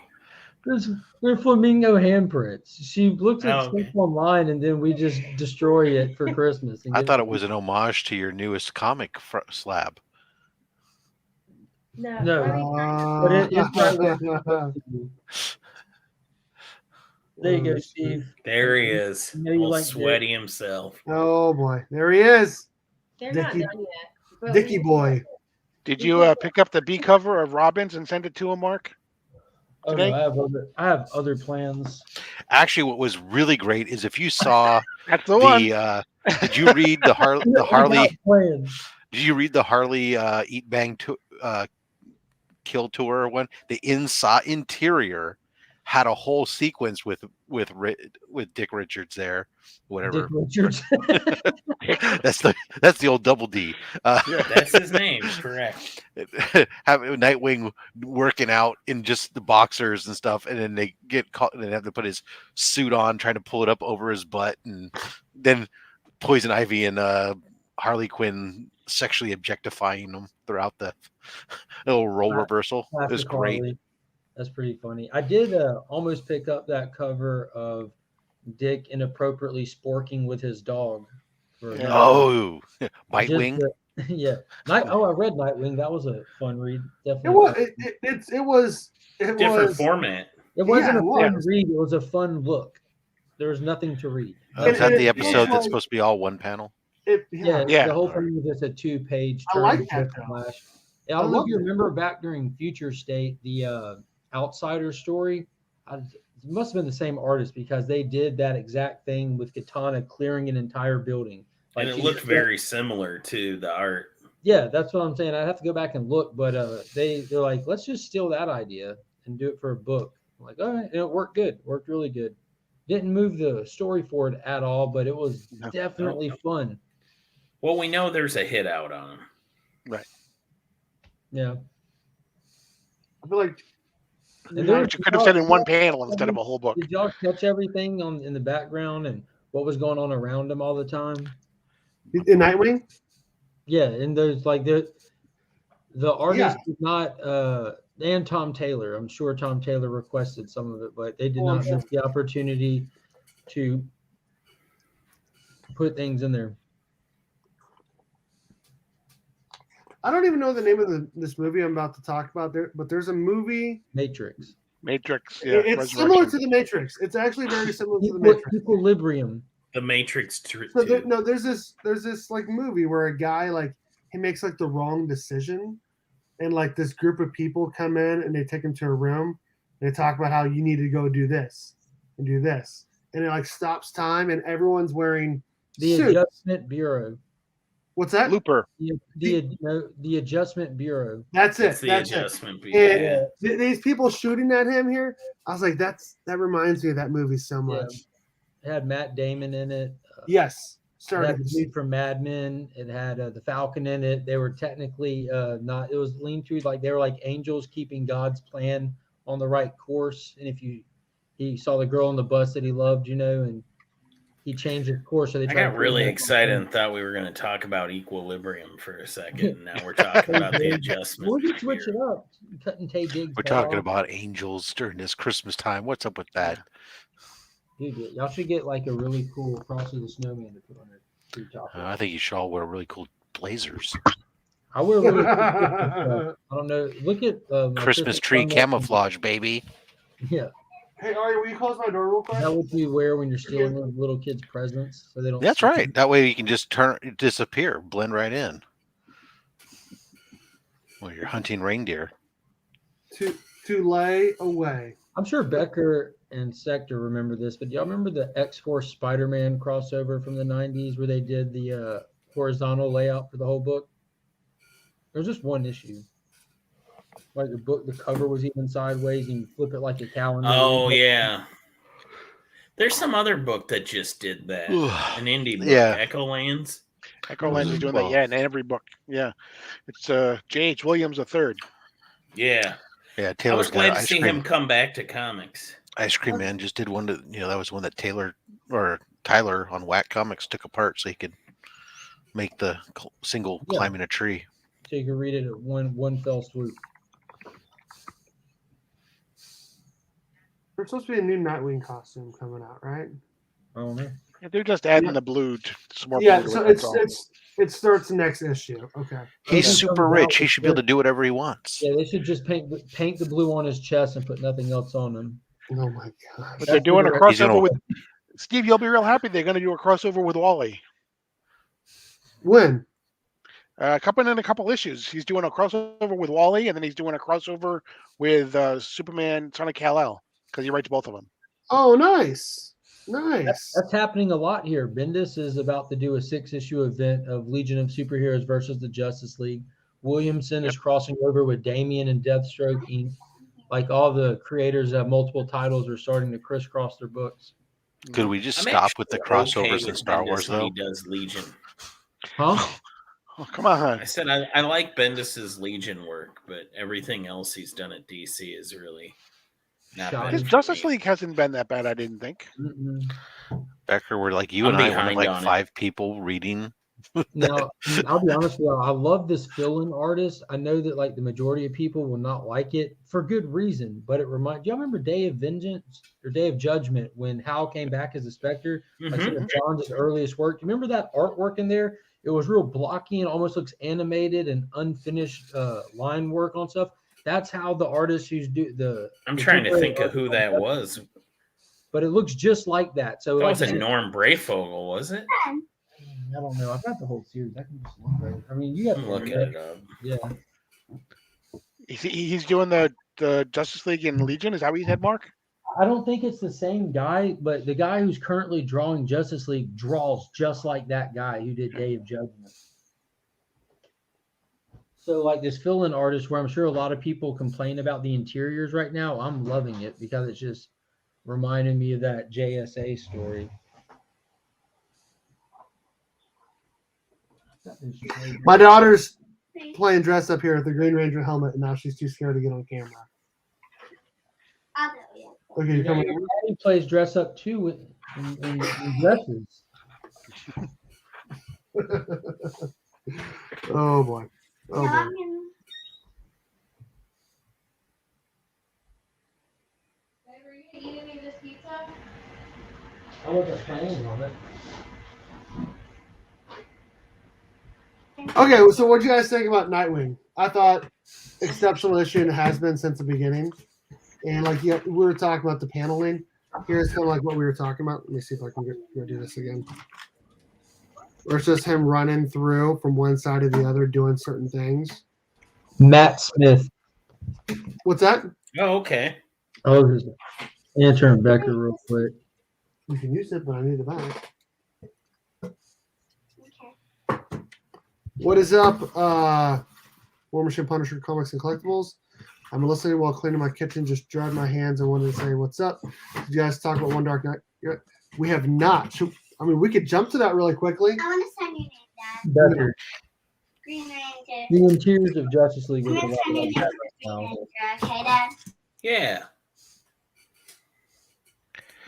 Speaker 6: They're flamingo handprints. She looks at
Speaker 4: Oh,
Speaker 6: stuff
Speaker 4: okay.
Speaker 6: online, and then we just destroy it for Christmas. And
Speaker 2: I
Speaker 6: give
Speaker 2: thought
Speaker 6: to
Speaker 2: it was an homage to your newest comic slab.
Speaker 5: No.
Speaker 6: No.
Speaker 5: I mean,
Speaker 6: But it's right there. There you go, Steve.
Speaker 4: There he is.
Speaker 6: You know you
Speaker 4: All
Speaker 6: like
Speaker 4: sweaty himself.
Speaker 1: Oh boy, there he is,
Speaker 5: they're not
Speaker 1: Dickie-
Speaker 5: done yet. but
Speaker 1: Dicky
Speaker 5: we-
Speaker 1: boy.
Speaker 3: Did you pick up the B cover of Robbins and send it to him, Mark?
Speaker 6: Oh no, I have other plans.
Speaker 2: Actually, what was really great is if you saw
Speaker 3: That's the one.
Speaker 2: did you read the
Speaker 6: I got
Speaker 2: Harley?
Speaker 6: plans.
Speaker 2: Did you read the Harley Eat Bang Kill Tour one? The interior had a whole sequence with Dick Richards there, whatever.
Speaker 6: Dick Richards.
Speaker 2: That's the old Double D.
Speaker 4: That's his name, correct.
Speaker 2: Having Nightwing working out in just the boxers and stuff, and then they get caught and they have to put his suit on, trying to pull it up over his butt, and then Poison Ivy and Harley Quinn sexually objectifying him throughout the little role reversal. It was great.
Speaker 6: Harley. That's pretty funny. I did almost pick up that cover of Dick inappropriately sporking with his dog.
Speaker 2: Oh, Bitewing.
Speaker 6: Yeah. I read Nightwing. That was a fun read. Definitely.
Speaker 1: It was
Speaker 4: Different format.
Speaker 6: It wasn't
Speaker 1: Yeah,
Speaker 6: a fun
Speaker 1: it was.
Speaker 6: read. It was a fun look. There was nothing to read.
Speaker 2: Is that
Speaker 1: And
Speaker 2: the
Speaker 1: it
Speaker 2: episode
Speaker 1: feels
Speaker 2: that's
Speaker 1: like-
Speaker 2: supposed to be all one panel?
Speaker 6: Yeah,
Speaker 3: Yeah.
Speaker 6: the whole thing was just a 2-page
Speaker 1: I
Speaker 6: turn
Speaker 1: like
Speaker 6: and
Speaker 1: that,
Speaker 6: flip
Speaker 1: though.
Speaker 6: flash. I don't
Speaker 1: I
Speaker 6: know
Speaker 1: love
Speaker 6: if you
Speaker 1: it.
Speaker 6: remember back during Future State, the Outsider story. It must have been the same artist because they did that exact thing with Katana clearing an entire building.
Speaker 4: And it
Speaker 6: she
Speaker 4: looked
Speaker 6: just-
Speaker 4: very similar to the art.
Speaker 6: Yeah, that's what I'm saying. I'd have to go back and look, but they're like, let's just steal that idea and do it for a book. I'm like, all right, and it worked good. Worked really good. Didn't move the story forward at all, but it was definitely fun.
Speaker 4: Well, we know there's a hit out on him.
Speaker 6: Yeah.
Speaker 1: I feel like
Speaker 6: And there
Speaker 3: But you could have said in one panel instead of a whole book.
Speaker 6: Did y'all catch everything in the background and what was going on around him all the time?
Speaker 1: in Nightwing.
Speaker 6: Yeah, and there's like the artist did not and Tom Taylor. I'm sure Tom Taylor requested some of it, but they did
Speaker 1: Oh, I'm
Speaker 6: not
Speaker 1: sure.
Speaker 6: miss the opportunity to put things in there.
Speaker 1: I don't even know the name of this movie I'm about to talk about there, but there's a movie.
Speaker 6: Matrix.
Speaker 3: Matrix. Yeah,
Speaker 1: It's similar to the Matrix. It's actually very similar to the Matrix.
Speaker 6: Equilibrium.
Speaker 4: The Matrix.
Speaker 1: So there's this like movie where a guy like he makes like the wrong decision, and like this group of people come in and they take him to a room. And they talk about how you need to go do this and do this, and it like stops time, and everyone's wearing
Speaker 6: The
Speaker 1: suits.
Speaker 6: Adjustment Bureau.
Speaker 1: What's that?
Speaker 3: Looper.
Speaker 6: The Adjustment Bureau.
Speaker 1: That's it.
Speaker 4: It's the
Speaker 1: That's it.
Speaker 4: adjustment.
Speaker 1: And
Speaker 4: Yeah.
Speaker 1: these people shooting at him here, I was like, that reminds me of that movie so
Speaker 6: Yeah.
Speaker 1: much.
Speaker 6: It had Matt Damon in it.
Speaker 1: Yes,
Speaker 6: It had
Speaker 1: started.
Speaker 6: the dude from Mad Men. It had the Falcon in it. They were technically not. It was leaned to like they were like angels keeping God's plan on the right course. And if he saw the girl on the bus that he loved, and he changed his course. So they
Speaker 4: I
Speaker 6: tried
Speaker 4: got
Speaker 6: to
Speaker 4: really
Speaker 6: bring that
Speaker 4: excited
Speaker 6: up.
Speaker 4: and thought we were going to talk about equilibrium for a second. Now we're talking about the adjustment.
Speaker 6: We'll just switch it up. Cutting Tay Diggs.
Speaker 2: We're talking about angels during this Christmas time. What's up with that?
Speaker 6: Dude, y'all should get like a really cool Frosty the Snowman to put on your tree top.
Speaker 2: I think you should all wear really cool blazers.
Speaker 6: I wear really cool Christmas stuff. I don't know. Look at my
Speaker 2: Christmas tree
Speaker 6: sunlight.
Speaker 2: camouflage, baby.
Speaker 6: Yeah.
Speaker 1: Hey, Ari, will you close my door real quick?
Speaker 6: Is that what you wear when you're stealing little kids' presents so they don't?
Speaker 2: That's
Speaker 6: see
Speaker 2: right.
Speaker 6: them?
Speaker 2: That way you can just disappear, blend right in. Well, you're hunting reindeer.
Speaker 1: To lay away.
Speaker 6: I'm sure Becker and Sector remember this, but do y'all remember the X-Force Spider-Man crossover from the 90s where they did the horizontal layout for the whole book? There's just one issue. Like the cover was even sideways, and you flip it like a calendar.
Speaker 4: Oh, yeah. There's some other book that just did that. An indie book,
Speaker 2: Yeah.
Speaker 4: Echolands.
Speaker 3: Echo Lens is doing that. Yeah, in every book. Yeah, it's J.H. Williams III.
Speaker 4: Yeah.
Speaker 2: Yeah,
Speaker 4: I
Speaker 2: Taylor's
Speaker 4: was
Speaker 2: got
Speaker 4: glad to
Speaker 2: ice
Speaker 4: see
Speaker 2: cream.
Speaker 4: him come back to comics.
Speaker 2: Ice Cream Man just did one that was one that Tyler on Whack Comics took apart so he could make the single
Speaker 6: Yeah.
Speaker 2: climbing a tree.
Speaker 6: So you can read it at one fell swoop.
Speaker 1: There's supposed to be a new Nightwing costume coming out, right?
Speaker 6: I don't know.
Speaker 3: They're just adding the blue, some more
Speaker 1: Yeah,
Speaker 3: blue to
Speaker 1: so
Speaker 3: it. That's all.
Speaker 1: it starts the next issue. Okay.
Speaker 2: He's
Speaker 6: He
Speaker 2: super
Speaker 6: comes out
Speaker 2: rich. He
Speaker 6: with
Speaker 2: should be able to
Speaker 6: this-
Speaker 2: do whatever he wants.
Speaker 6: Yeah, they should just paint the blue on his chest and put nothing else on him.
Speaker 1: Oh my gosh.
Speaker 3: But they're doing a
Speaker 2: He's gonna-
Speaker 3: crossover with Steve. You'll be real happy. They're going to do a crossover with Wally.
Speaker 1: When?
Speaker 3: Coming in a couple issues. He's doing a crossover with Wally, and then he's doing a crossover with Superman, Son of Kal-El, because he writes both of them.
Speaker 1: Oh, nice. Nice.
Speaker 6: That's happening a lot here. Bendis is about to do a 6-issue event of Legion of Superheroes versus the Justice League. Williamson is crossing over with Damian and Deathstroke Inc. Like all the creators that have multiple titles are starting to crisscross their books.
Speaker 2: Could we just
Speaker 4: I'm
Speaker 2: stop with the
Speaker 4: actually okay
Speaker 2: crossovers in
Speaker 4: with
Speaker 2: Star
Speaker 4: Bendis
Speaker 2: Wars,
Speaker 4: when
Speaker 2: though?
Speaker 4: he does Legion.
Speaker 6: Huh?
Speaker 3: Oh, come on.
Speaker 4: I said I like Bendis's Legion work, but everything else he's done at DC is really not
Speaker 6: Shocking.
Speaker 4: bad.
Speaker 3: His
Speaker 4: for
Speaker 3: Justice
Speaker 4: me.
Speaker 3: League hasn't been that bad, I didn't think.
Speaker 6: Mm-mm.
Speaker 2: Becker, we're like you
Speaker 4: I'm
Speaker 2: and I, one of
Speaker 4: behind
Speaker 2: like
Speaker 4: on it.
Speaker 2: 5 people reading.
Speaker 6: Now, I'll be honest with you. I love this fill-in artist. I know that like the majority of people will not like it for good reason, but it reminds. Do y'all remember Day of Vengeance or Day of Judgment when Hal came back as a Spectre? Like some of John's earliest work. Do you remember that artwork in there? It was real blocky and almost looks animated and unfinished line work on stuff. That's how the artist who's
Speaker 4: I'm trying to think of who that was.
Speaker 6: But it looks just like that. So
Speaker 4: That
Speaker 6: like,
Speaker 4: wasn't Norm Brayfogle, was it?
Speaker 6: I don't know. I've got the whole series. I can just look at it. I mean, you got
Speaker 4: I'm
Speaker 6: to
Speaker 4: looking it up.
Speaker 6: Yeah.
Speaker 3: He's doing the Justice League and Legion. Is that what you said, Mark?
Speaker 6: I don't think it's the same guy, but the guy who's currently drawing Justice League draws just like that guy who did Day of Judgment. So, like this fill-in artist, where I'm sure a lot of people complain about the interiors right now, I'm loving it because it's just reminding me of that JSA story.
Speaker 1: My daughter's playing dress up here with the Green Ranger helmet, and now she's too scared to get on camera.
Speaker 7: I'll go, yeah.
Speaker 1: Okay, you coming?
Speaker 6: He plays dress up too in dresses.
Speaker 1: Oh boy. Oh
Speaker 7: No,
Speaker 1: boy.
Speaker 7: I'm gonna-
Speaker 5: Babe, are you gonna eat any of this pizza?
Speaker 6: I look at plans on it.
Speaker 1: Okay, so what do you guys think about Nightwing? I thought exceptional issue and has been since the beginning. And like we were talking about the paneling. Here's kind of like what we were talking about. Let me see if I can go do this again. Where it's just him running through from one side to the other doing certain things.
Speaker 6: Matt Smith.
Speaker 1: What's that?
Speaker 4: Oh, okay.
Speaker 6: I was just answering Becker real quick.
Speaker 1: You can use it, but I need the back.
Speaker 7: Okay.
Speaker 1: What is up, War Machine Punisher Comics and Collectibles? I'm listening while cleaning my kitchen, just dried my hands. I wanted to say, what's up? Did you guys talk about One Dark Night? We have not. I mean, we could jump to that really quickly.
Speaker 7: I want to sign your name, Dad.
Speaker 6: Becker.
Speaker 7: Green Ranger.
Speaker 6: The interiors of Justice League
Speaker 7: I'm
Speaker 6: is a
Speaker 7: going to
Speaker 6: lot
Speaker 7: sign your
Speaker 6: like
Speaker 7: name
Speaker 6: that
Speaker 7: for
Speaker 6: right
Speaker 7: Green
Speaker 6: now.
Speaker 7: Ranger, okay, Dad?
Speaker 4: Yeah.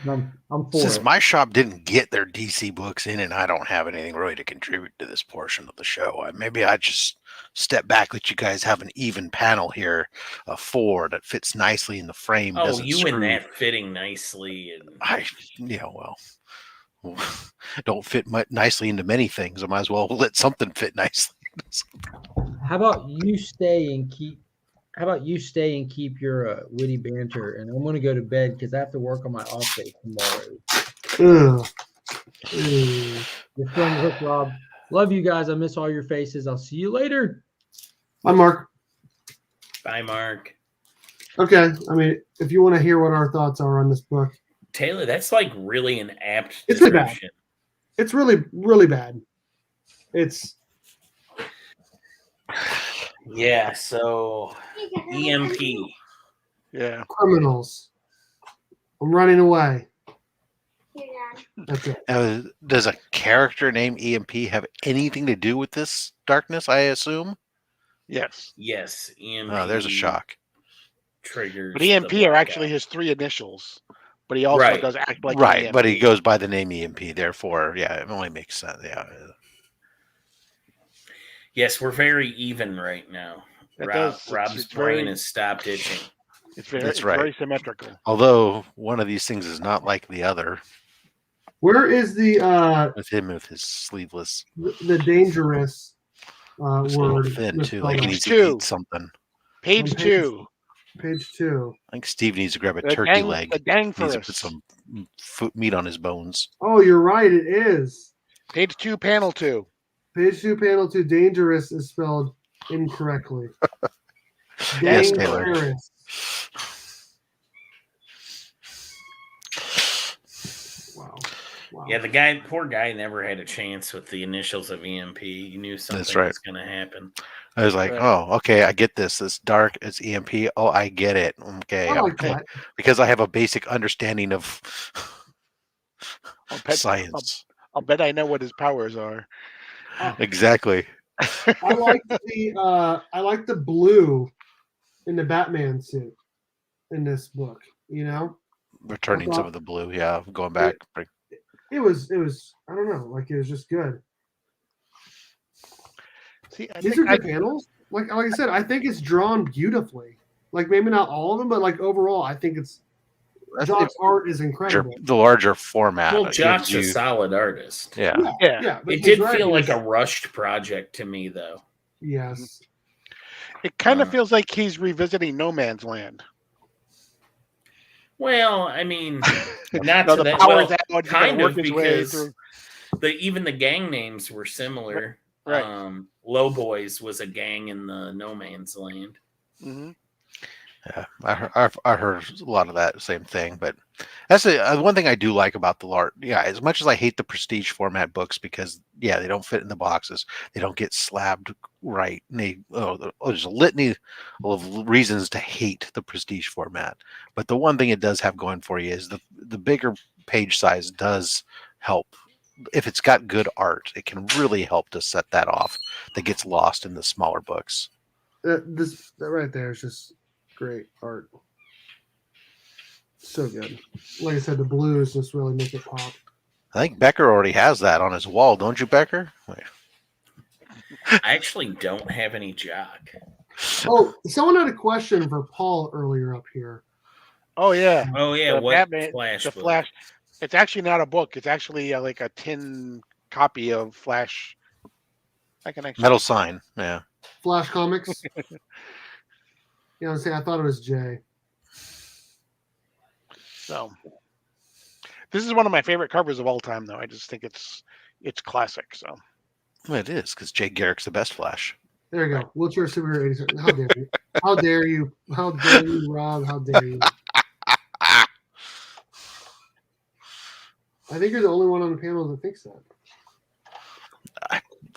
Speaker 6: I'm for
Speaker 2: Since
Speaker 6: it.
Speaker 2: my shop didn't get their DC books in, and I don't have anything really to contribute to this portion of the show, maybe I just step back, let you guys have an even panel here, a 4 that fits nicely in the frame.
Speaker 4: Oh,
Speaker 2: doesn't
Speaker 4: you
Speaker 2: screw.
Speaker 4: and that fitting nicely. And
Speaker 2: Well, don't fit nicely into many things. I might as well let something fit nicely.
Speaker 6: How about you stay and keep your witty banter, and I'm going to go to bed because I have to work on my off day tomorrow.
Speaker 1: Ugh. Ugh.
Speaker 6: Your friend Hook Rob. Love you guys. I miss all your faces. I'll see you later.
Speaker 1: Hi, Mark.
Speaker 4: bye, Mark.
Speaker 1: Okay. I mean, if you want to hear what our thoughts are on this book,
Speaker 4: Taylor, that's like really an apt
Speaker 1: It's really bad.
Speaker 4: description.
Speaker 1: it's really, really bad. It's
Speaker 4: Yeah, so EMP.
Speaker 3: Yeah.
Speaker 1: criminals. I'm running away.
Speaker 7: Here, Dad.
Speaker 1: That's it.
Speaker 2: Does a character named EMP have anything to do with this darkness, I assume?
Speaker 3: Yes.
Speaker 4: Yes, EMP.
Speaker 2: Oh, there's a shock.
Speaker 4: Triggers.
Speaker 3: But EMP
Speaker 4: the
Speaker 3: are actually
Speaker 4: blackout.
Speaker 3: his 3 initials. But he also
Speaker 4: Right.
Speaker 3: does act like an
Speaker 2: Right,
Speaker 3: EMP.
Speaker 2: but he goes by the name EMP, therefore, yeah, it only makes sense. Yeah.
Speaker 4: Yes, we're very even right now.
Speaker 3: It does.
Speaker 4: Rob's
Speaker 3: It's
Speaker 4: brain
Speaker 3: very-
Speaker 4: has stopped itching.
Speaker 3: It's very symmetrical.
Speaker 2: Although one of these things is not like the other.
Speaker 1: Where is the
Speaker 2: With him with his sleeveless,
Speaker 1: the dangerous
Speaker 2: it's a little
Speaker 1: word?
Speaker 2: thin too,
Speaker 1: misspelled
Speaker 2: like he
Speaker 1: out?
Speaker 2: needs
Speaker 3: Page
Speaker 2: to
Speaker 3: 2.
Speaker 2: eat something.
Speaker 3: Page 2.
Speaker 1: Page 2.
Speaker 2: I think Steve needs to grab a
Speaker 3: The
Speaker 2: turkey leg.
Speaker 3: The
Speaker 2: He needs to put
Speaker 3: Dangforus.
Speaker 2: some meat on his bones.
Speaker 1: Oh, you're right. It is.
Speaker 3: Page 2, panel 2.
Speaker 1: Page 2, panel 2. Dangerous is spelled incorrectly.
Speaker 2: Yes, Taylor.
Speaker 1: Dangerous. Wow.
Speaker 4: Yeah, poor guy never had a chance with the initials of EMP. You knew something was going to happen.
Speaker 2: I was like, oh, okay, I get this. It's dark. It's EMP. Oh, I get it. Okay.
Speaker 1: I like that.
Speaker 2: Because I have a basic understanding of science.
Speaker 3: I'll bet I know what his powers are.
Speaker 2: Exactly.
Speaker 1: I like the blue in the Batman suit in this book, you know?
Speaker 2: Returning some of the blue, yeah, going back.
Speaker 1: It was I don't know, like it was just good.
Speaker 3: See,
Speaker 1: These are good panels. Like I said, I think it's drawn beautifully. Like maybe not all of them, but like overall, I think Jock's art is incredible.
Speaker 2: The larger format.
Speaker 4: Well, Jock's a solid artist.
Speaker 2: Yeah.
Speaker 4: It did feel like a rushed project to me, though.
Speaker 1: Yes.
Speaker 3: It kind of feels like he's revisiting No Man's Land.
Speaker 4: Well, I mean, not
Speaker 3: No,
Speaker 4: to
Speaker 3: the
Speaker 4: that.
Speaker 3: powers
Speaker 4: Well,
Speaker 3: out,
Speaker 4: kind of,
Speaker 3: his way
Speaker 4: because even the gang names were similar.
Speaker 3: Right.
Speaker 4: Low Boys was a gang in the No Man's Land.
Speaker 3: Mm-hmm.
Speaker 2: Yeah, I heard a lot of that same thing, but that's one thing I do like about the art. Yeah, as much as I hate the prestige format books because they don't fit in the boxes, they don't get slabbed right. And there's a litany of reasons to hate the prestige format. But the one thing it does have going for you is the bigger page size does help. If it's got good art, it can really help to set that off that gets lost in the smaller books.
Speaker 1: That right there is just great art. So good. Like I said, the blues just really make it pop.
Speaker 2: I think Becker already has that on his wall, don't you, Becker? Wait.
Speaker 4: I actually don't have any Jock.
Speaker 1: Oh, someone had a question for Paul earlier up here.
Speaker 3: Oh yeah.
Speaker 4: What
Speaker 3: Batman,
Speaker 4: Flash?
Speaker 3: The Flash. It's actually not a book. It's actually like a tin copy of Flash. I can actually
Speaker 2: Metal Sign. Yeah.
Speaker 1: Flash Comics. I thought it was Jay.
Speaker 3: So this is one of my favorite covers of all time, though. I just think it's classic. So
Speaker 2: Well, it is because Jay Garrick's the best Flash.
Speaker 1: There you go. Wheelchair Superhero 87. How dare you? How dare you? How dare you, Rob? How dare you? I think you're the only one on the panel that thinks that.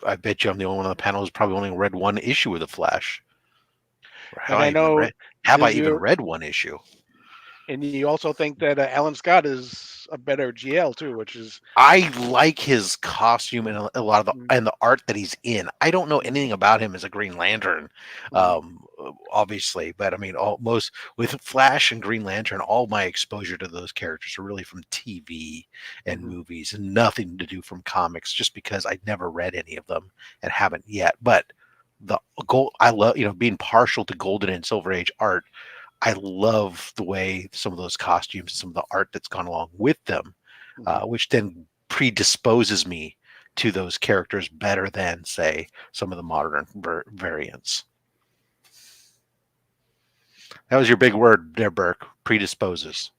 Speaker 2: I bet you I'm the only one on the panel who's probably only read one issue of the Flash.
Speaker 3: Have I
Speaker 2: even read one issue?
Speaker 3: And you also think that Alan Scott is a better GL too, which is
Speaker 2: I like his costume and a lot of and the art that he's in. I don't know anything about him as a Green Lantern, obviously, but I mean, almost with Flash and Green Lantern, all my exposure to those characters are really from TV and movies, and nothing to do from comics. Just because I never read any of them and haven't yet, but the gold I love, being partial to Golden and Silver Age art. I love the way some of those costumes, some of the art that's gone along with them, which then predisposes me to those characters better than, say, some of the modern variants. That was your big word there, Berk. Predisposes.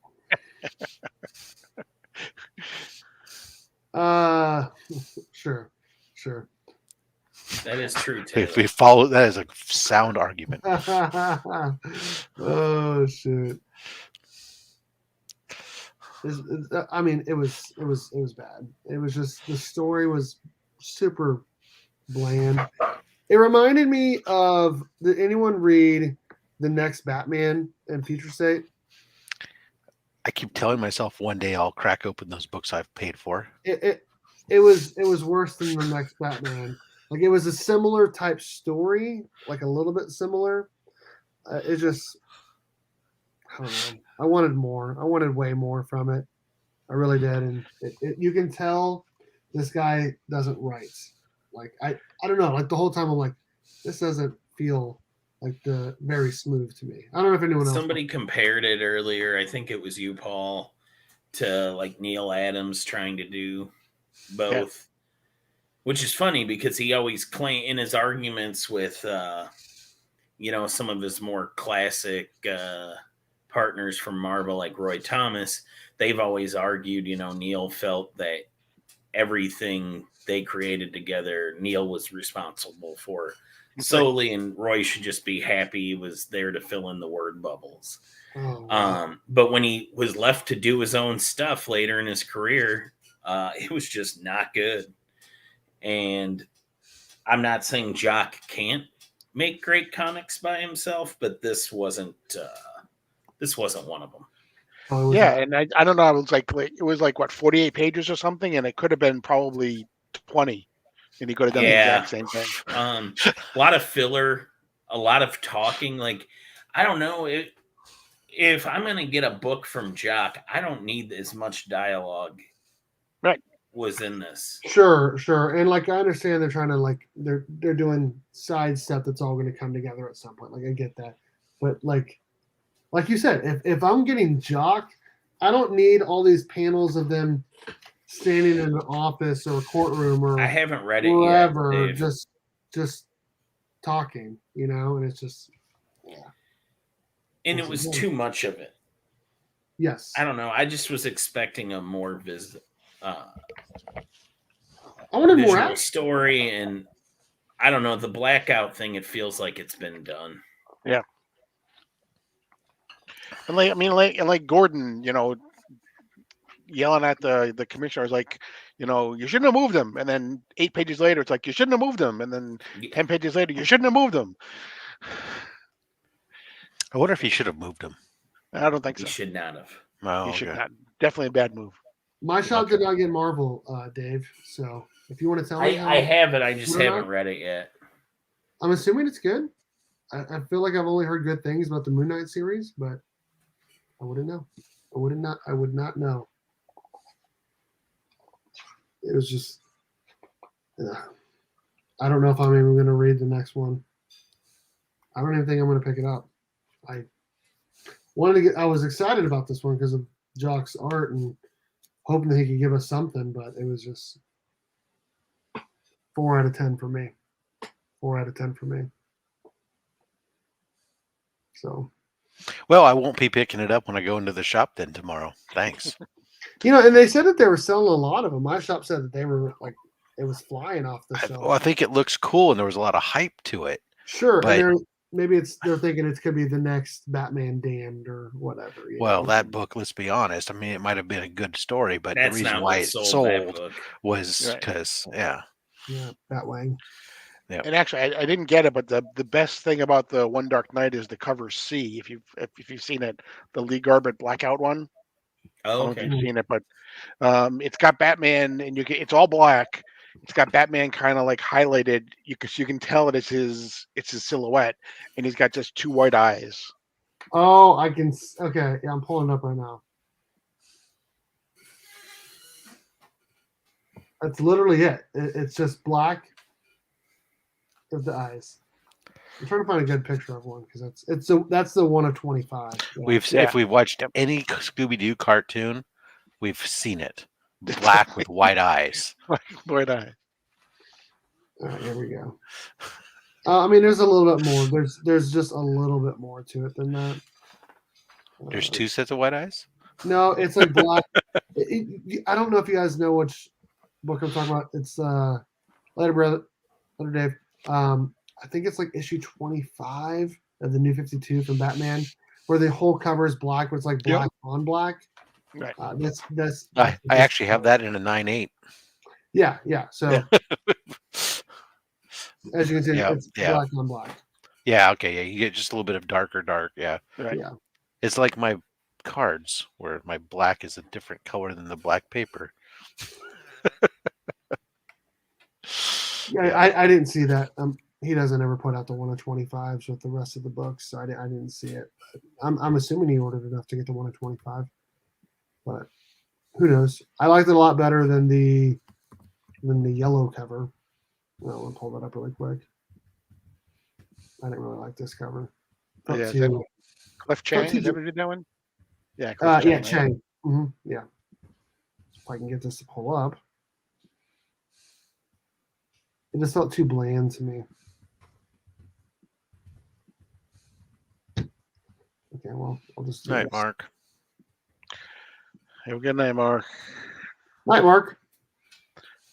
Speaker 1: Sure.
Speaker 4: That is true, too.
Speaker 2: If we follow, that is a sound argument.
Speaker 1: Oh shit! It was bad. It was just the story was super bland. It reminded me of. Did anyone read the next Batman and Future State?
Speaker 2: I keep telling myself one day I'll crack open those books I've paid for.
Speaker 1: It was worse than the next Batman. Like it was a similar type story, like a little bit similar. It just, I don't know. I wanted more. I wanted way more from it. I really did, and you can tell this guy doesn't write. Like I don't know. Like the whole time I'm like, this doesn't feel like the very smooth to me. I don't know if anyone else.
Speaker 4: Somebody compared it earlier. I think it was you, Paul, to like Neil Adams trying to do both, which is funny because he always claim in his arguments with, some of his more classic partners from Marvel, like Roy Thomas. They've always argued, Neil felt that everything they created together, Neil was responsible for solely, and Roy should just be happy he was there to fill in the word bubbles.
Speaker 1: Oh, wow.
Speaker 4: But when he was left to do his own stuff later in his career, it was just not good. And I'm not saying Jock can't make great comics by himself, but this wasn't one of them.
Speaker 1: Oh,
Speaker 3: Yeah, and I don't know. It was like what 48 pages or something, and it could have been probably 20, and he could have done the exact same thing.
Speaker 4: A lot of filler, a lot of talking. Like, I don't know if I'm going to get a book from Jock, I don't need as much dialogue.
Speaker 3: Right.
Speaker 4: Was in this.
Speaker 1: Sure. And like I understand they're trying to they're doing side stuff that's all going to come together at some point. Like I get that, but like you said, if I'm getting Jock, I don't need all these panels of them standing in an office or a courtroom or
Speaker 4: I haven't read it
Speaker 1: wherever,
Speaker 4: yet, Dave.
Speaker 1: just talking, and it's just
Speaker 4: And it was too much of it.
Speaker 1: Yes.
Speaker 4: I don't know. I just was expecting a more
Speaker 1: I wanted
Speaker 4: visual
Speaker 1: more
Speaker 4: story, and I don't know, the blackout thing, it feels like it's been done.
Speaker 3: Yeah. And like Gordon, yelling at the commissioner, like, you shouldn't have moved him. And then 8 pages later, it's like, you shouldn't have moved him. And then 10 pages later, you shouldn't have moved him.
Speaker 2: I wonder if he should have moved him.
Speaker 3: I don't think so.
Speaker 4: He should not have.
Speaker 2: Oh,
Speaker 3: He should
Speaker 2: okay.
Speaker 3: not. Definitely a bad move.
Speaker 1: My shop did not get Marvel, Dave. So if you want to tell me,
Speaker 4: I have it. I just haven't read it yet.
Speaker 1: I'm assuming it's good. I feel like I've only heard good things about the Moon Knight series, but I wouldn't know. I would not know. It was just, I don't know if I'm even going to read the next one. I don't even think I'm going to pick it up. I was excited about this one because of Jock's art and hoping that he could give us something, but it was just 4 out of 10 for me. 4 out of 10 for me. So.
Speaker 2: Well, I won't be picking it up when I go into the shop then tomorrow. Thanks.
Speaker 1: And they said that they were selling a lot of them. My shop said that they were like, it was flying off the shelf.
Speaker 2: Well, I think it looks cool and there was a lot of hype to it.
Speaker 1: Sure.
Speaker 2: But,
Speaker 1: And maybe they're thinking it could be the next Batman Damned or whatever.
Speaker 2: That book, let's be honest. I mean, it might have been a good story, but
Speaker 4: That's
Speaker 2: the reason
Speaker 4: not
Speaker 2: why
Speaker 4: what
Speaker 2: it
Speaker 4: sold
Speaker 2: sold was because,
Speaker 1: Yeah, Batwing.
Speaker 2: Yeah.
Speaker 3: And actually, I didn't get it, but the best thing about the One Dark Knight is the cover C. If you've seen it, the Lee Garbett blackout one.
Speaker 4: Oh,
Speaker 3: I don't know
Speaker 4: okay.
Speaker 3: if you've seen it, but it's got Batman, and it's all black. It's got Batman kind of like highlighted. You can tell it's his silhouette, and he's got just 2 white eyes.
Speaker 1: Oh, I can. Okay, yeah, I'm pulling it up right now. That's literally it. It's just black of the eyes. I'm trying to find a good picture of one because that's the one of 25. Yeah.
Speaker 2: if we've watched any Scooby-Doo cartoon, we've seen it. Black with white eyes.
Speaker 3: White eye.
Speaker 1: All right, here we go. I mean, there's a little bit more. There's just a little bit more to it than that.
Speaker 2: There's 2 sets of white eyes?
Speaker 1: No, it's like black. I don't know if you guys know which book I'm talking about. It's Letter Dave. I think it's like issue 25 of the New 52 from Batman, where the whole cover is black, where it's like black on black.
Speaker 3: Right.
Speaker 1: That's
Speaker 2: I actually have that in a 9/8.
Speaker 1: Yeah. So as you can see, it's black on black.
Speaker 2: Yeah, okay, yeah. You get just a little bit of dark, yeah.
Speaker 3: Right.
Speaker 1: Yeah.
Speaker 2: It's like my cards, where my black is a different color than the black paper.
Speaker 1: Yeah, I didn't see that. He doesn't ever put out the 1 of 25s with the rest of the books, so I didn't see it. I'm assuming he ordered enough to get the 1 of 25, but who knows? I liked it a lot better than the yellow cover. Well, I'll pull that up really quick. I didn't really like this cover.
Speaker 3: Oh, yeah,
Speaker 1: Felt
Speaker 3: is that
Speaker 1: too,
Speaker 3: Cliff
Speaker 1: felt
Speaker 3: Chang?
Speaker 1: too
Speaker 3: Is that who did that one? Yeah, Cliff Chang.
Speaker 1: yeah,
Speaker 3: right?
Speaker 1: Chang. Yeah. If I can get this to pull up. It just felt too bland to me. Okay, well, I'll just do
Speaker 2: Night,
Speaker 1: this.
Speaker 2: Mark.
Speaker 3: Have a good night, Mark.
Speaker 1: Night, Mark.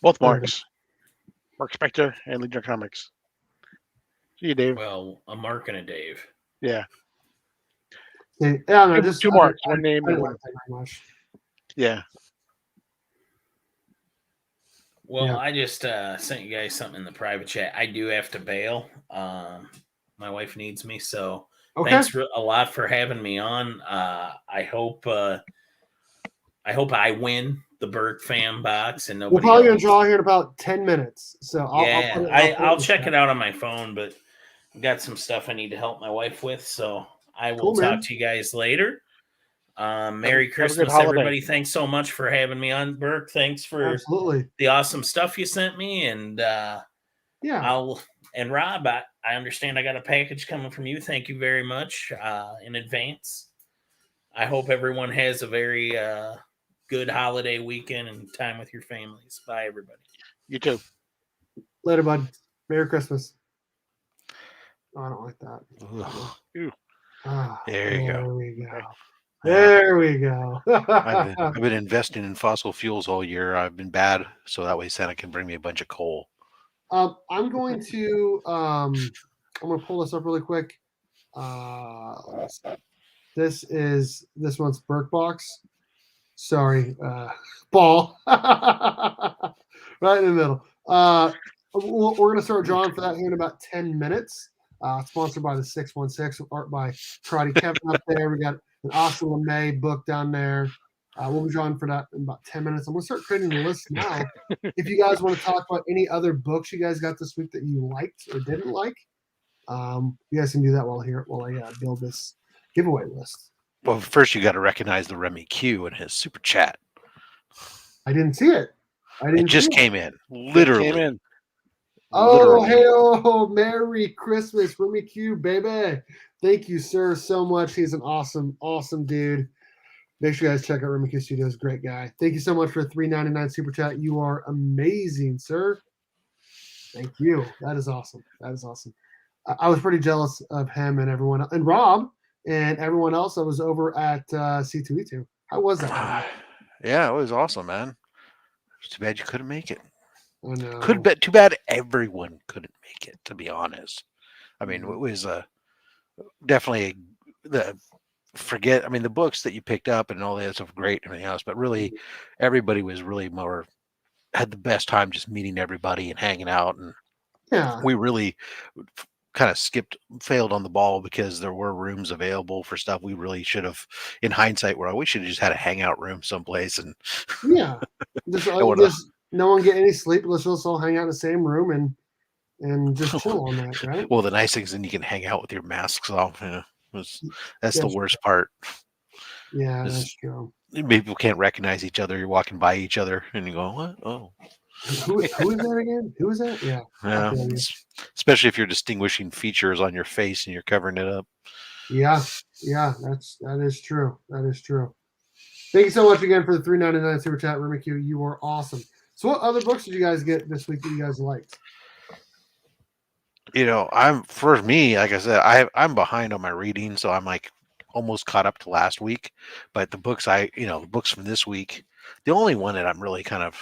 Speaker 3: Both
Speaker 1: There we go.
Speaker 3: Marks. Mark Spector and Legion Comics. See you, Dave.
Speaker 4: Well, a Mark and a Dave.
Speaker 3: Yeah.
Speaker 1: Yeah, no,
Speaker 3: Two-
Speaker 1: just
Speaker 3: two Marks, one name
Speaker 1: I
Speaker 3: and
Speaker 1: didn't
Speaker 3: one.
Speaker 1: like that very much.
Speaker 3: Yeah.
Speaker 4: Well,
Speaker 1: Yeah.
Speaker 4: I just sent you guys something in the private chat. I do have to bail. My wife needs me, so
Speaker 1: Okay.
Speaker 4: thanks a lot for having me on. I hope I win the Berk fan box and
Speaker 1: We're
Speaker 4: nobody
Speaker 1: probably gonna
Speaker 4: else.
Speaker 1: draw here in about 10 minutes. So
Speaker 4: Yeah,
Speaker 1: put
Speaker 4: I'll
Speaker 1: in the
Speaker 4: check
Speaker 1: chat.
Speaker 4: it out on my phone, but I've got some stuff I need to help my wife with, so I will
Speaker 1: Cool, man.
Speaker 4: talk to you guys later.
Speaker 3: Have
Speaker 4: Merry
Speaker 3: a good
Speaker 4: Christmas,
Speaker 3: holiday.
Speaker 4: everybody. Thanks so much for having me on, Berk. Thanks for
Speaker 1: Absolutely.
Speaker 4: the awesome stuff you sent me, and
Speaker 1: Yeah.
Speaker 4: and Rob, I understand I got a package coming from you. Thank you very much in advance. I hope everyone has a very good holiday weekend and time with your families. Bye, everybody.
Speaker 3: You too.
Speaker 1: Later, bud. Merry Christmas. Oh, I don't like that.
Speaker 2: Ugh.
Speaker 1: Ah,
Speaker 2: There you go.
Speaker 1: There we go.
Speaker 3: Okay.
Speaker 1: There we go.
Speaker 2: I've been investing in fossil fuels all year. I've been bad, so that way Santa can bring me a bunch of coal.
Speaker 1: I'm going to pull this up really quick. Let me see. This one's Berk box. Sorry, ball. Right in the middle. We're gonna start drawing for that here in about 10 minutes. Sponsored by the 616, art by Karate Kevin up there. We got an Austin LeMay book down there. We'll be drawing for that in about 10 minutes. I'm gonna start creating the list now. If you guys want to talk about any other books you guys got this week that you liked or didn't like, you guys can do that while I build this giveaway list.
Speaker 2: Well, first you got to recognize the Remy Q and his super chat.
Speaker 1: I didn't see it.
Speaker 2: It just came in,
Speaker 3: It
Speaker 2: literally.
Speaker 3: came in.
Speaker 1: Oh,
Speaker 2: Literally.
Speaker 1: hey, oh, Merry Christmas, Remy Q, baby. Thank you, sir, so much. He's an awesome, awesome dude. Make sure you guys check out Remy Q Studios. Great guy. Thank you so much for the $3.99 super chat. You are amazing, sir. Thank you. That is awesome. That is awesome. I was pretty jealous of him and everyone, and Rob and everyone else that was over at C2E2. How was that?
Speaker 2: Yeah, it was awesome, man. It's too bad you couldn't make it.
Speaker 1: I know.
Speaker 2: Too bad everyone couldn't make it, to be honest. I mean, it was definitely the books that you picked up and all that stuff, great and everything else, but really everybody was really had the best time just meeting everybody and hanging out. And
Speaker 1: Yeah.
Speaker 2: we really kind of failed on the ball because there were rooms available for stuff we really should have, in hindsight, we should have just had a hangout room someplace. And
Speaker 1: yeah, just no one get any sleep. Let's just all hang out in the same room and just chill all night, right?
Speaker 2: Well, the nice thing is then you can hang out with your masks off. That's
Speaker 1: Yes.
Speaker 2: the worst part.
Speaker 1: Yeah, that's true.
Speaker 2: People can't recognize each other. You're walking by each other and you go, what? Oh.
Speaker 1: Who is that again? Who is that? Yeah.
Speaker 2: Yeah. Especially if you're distinguishing features on your face and you're covering it up.
Speaker 1: Yeah. Yeah, that is true. That is true. Thank you so much again for the $3.99 super chat, Remy Q. You are awesome. So what other books did you guys get this week that you guys liked?
Speaker 2: For me, like I said, I'm behind on my reading, so I'm like almost caught up to last week. But the books the books from this week, the only one that I'm really kind of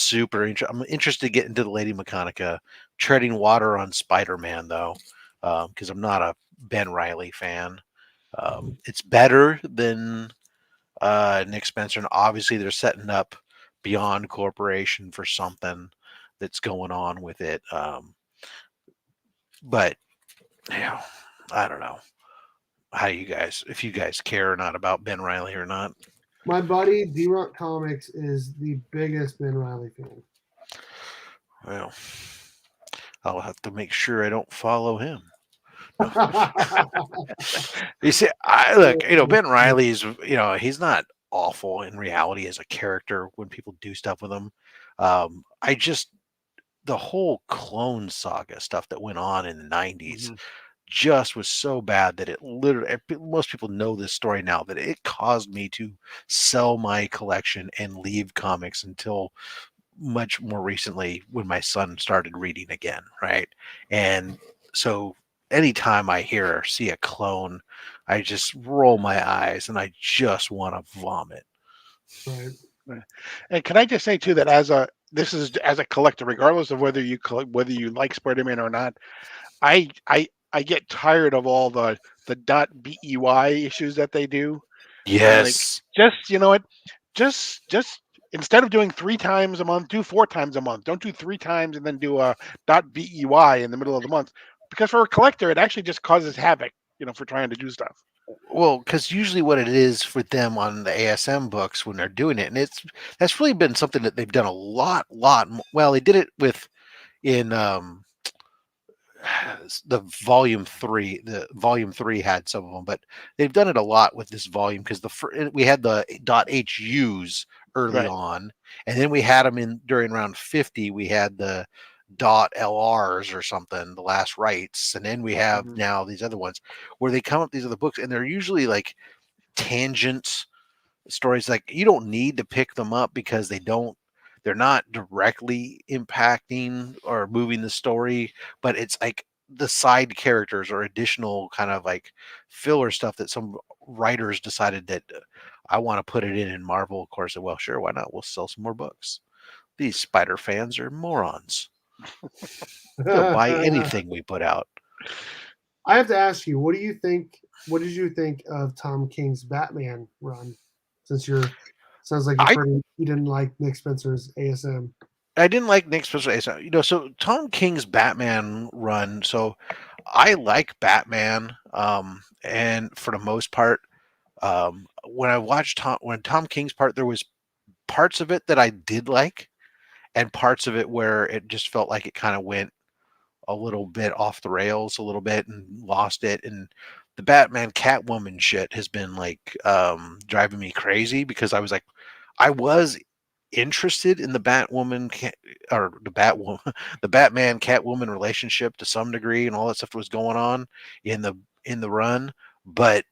Speaker 2: I'm interested to get into the Lady Mechanica. Treading Water on Spider-Man, though, because I'm not a Ben Reilly fan. It's better than Nick Spencer, and obviously they're setting up Beyond Corporation for something that's going on with it. But I don't know if you guys care or not about Ben Reilly or not.
Speaker 1: My buddy D-Rock Comics is the biggest Ben Reilly fan.
Speaker 2: Well, I'll have to make sure I don't follow him. You see, Ben Reilly's, he's not awful in reality as a character when people do stuff with him. The whole Clone Saga stuff that went on in the 90s, just was so bad that it literally, most people know this story now, that it caused me to sell my collection and leave comics until much more recently when my son started reading again, right? And so anytime I hear or see a clone, I just roll my eyes and I just want to vomit.
Speaker 1: Right.
Speaker 3: And can I just say too that as a collector, regardless of whether you whether you like Spider-Man or not, I get tired of all the .BEY issues that they do. Like,
Speaker 2: Yes.
Speaker 3: just what, just instead of doing 3 times a month, do 4 times a month. Don't do 3 times and then do a .BEY in the middle of the month, because for a collector, it actually just causes havoc. For trying to do stuff.
Speaker 2: Well, because usually what it is for them on the ASM books when they're doing it, and that's really been something that they've done a lot. Well, they did it in the volume 3. The volume 3 had some of them, but they've done it a lot with this volume because we had the .HUs early
Speaker 3: Right.
Speaker 2: on, and then we had them in during round 50. We had the .LRs or something, the last rights, and then we have
Speaker 3: Mhm.
Speaker 2: now these other ones where they come up with these other books, and they're usually like tangent stories. Like, you don't need to pick them up because they're not directly impacting or moving the story, but it's like the side characters or additional kind of like filler stuff that some writers decided that I want to put it in Marvel, of course, said, well, sure, why not? We'll sell some more books. These Spider fans are morons. They'll buy anything we put out.
Speaker 1: I have to ask you, what do you think? What did you think of Tom King's Batman run? Since sounds like you didn't like Nick Spencer's ASM.
Speaker 2: I didn't like Nick Spencer. So Tom King's Batman run. So I like Batman, and for the most part, when I watched Tom King's part, there was parts of it that I did like, and parts of it where it just felt like it kind of went a little bit off the rails a little bit and lost it. And the Batman Catwoman shit has been like driving me crazy, because I was interested in the the Batman Catwoman relationship to some degree, and all that stuff that was going on in the run, but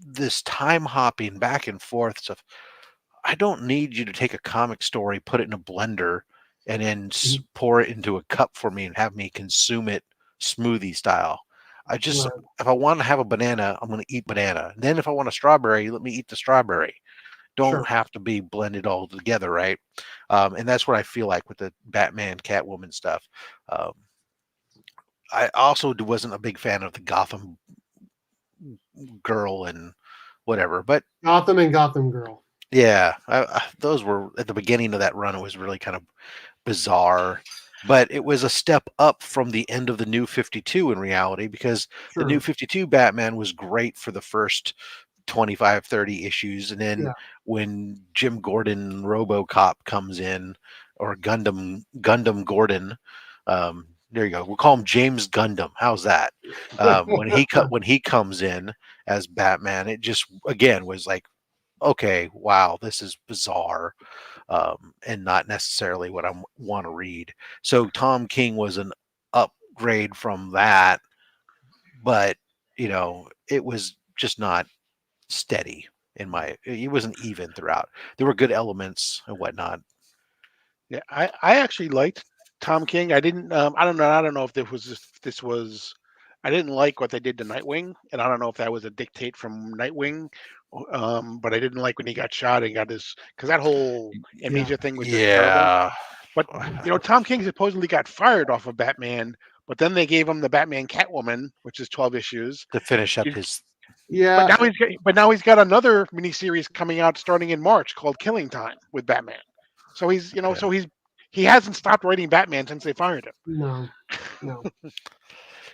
Speaker 2: this time hopping back and forth stuff, I don't need you to take a comic story, put it in a blender, and then pour it into a cup for me and have me consume it smoothie style.
Speaker 1: Right.
Speaker 2: If I want to have a banana, I'm going to eat banana. Then if I want a strawberry, let me eat the strawberry. Don't
Speaker 1: Sure.
Speaker 2: have to be blended all together, right? And that's what I feel like with the Batman Catwoman stuff. I also wasn't a big fan of the Gotham Girl and whatever, but
Speaker 1: Gotham and Gotham Girl.
Speaker 2: yeah, those were at the beginning of that run. It was really kind of bizarre, but it was a step up from the end of the New 52 in reality, because
Speaker 1: Sure.
Speaker 2: the New 52 Batman was great for the first 25, 30 issues. And then when Jim Gordon RoboCop comes in, or Gundam Gordon, there you go. We'll call him James Gundam. How's that? When he comes in as Batman, it just again was like, okay, wow, this is bizarre, and not necessarily what I want to read. So Tom King was an upgrade from that, but it was just not steady it wasn't even throughout. There were good elements and whatnot.
Speaker 3: Yeah, I actually liked Tom King. I didn't. I don't know if this was. I didn't like what they did to Nightwing, and I don't know if that was a dictate from Nightwing. But I didn't like when he got shot and got because that whole amnesia thing was just terrible.
Speaker 2: Yeah.
Speaker 3: But Tom King supposedly got fired off of Batman, but then they gave him the Batman Catwoman, which is 12 issues.
Speaker 2: To finish up
Speaker 3: He's-
Speaker 2: his
Speaker 1: Yeah.
Speaker 3: But now he's got another miniseries coming out starting in March called Killing Time with Batman. So he hasn't stopped writing Batman since they fired him.
Speaker 1: No.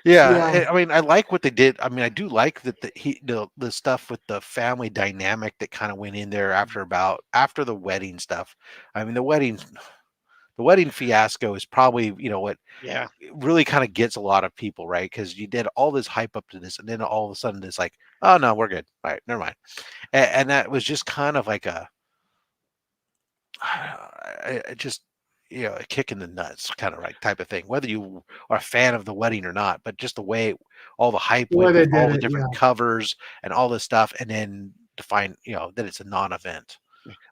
Speaker 2: Yeah, I mean, I like what they did. I mean, I do like that the stuff with the family dynamic that kind of went in there after the wedding stuff. I mean, the wedding fiasco is probably what really kind of gets a lot of people, right? Because you did all this hype up to this, and then all of a sudden it's like, oh no, we're good. All right, never mind. And that was just kind of like I just a kick in the nuts kind of type of thing, whether you are a fan of the wedding or not, but just the way all the hype
Speaker 1: The way
Speaker 2: went
Speaker 1: they
Speaker 2: with all
Speaker 1: did
Speaker 2: the
Speaker 1: it,
Speaker 2: different covers and all this stuff, and then to find that it's a non-event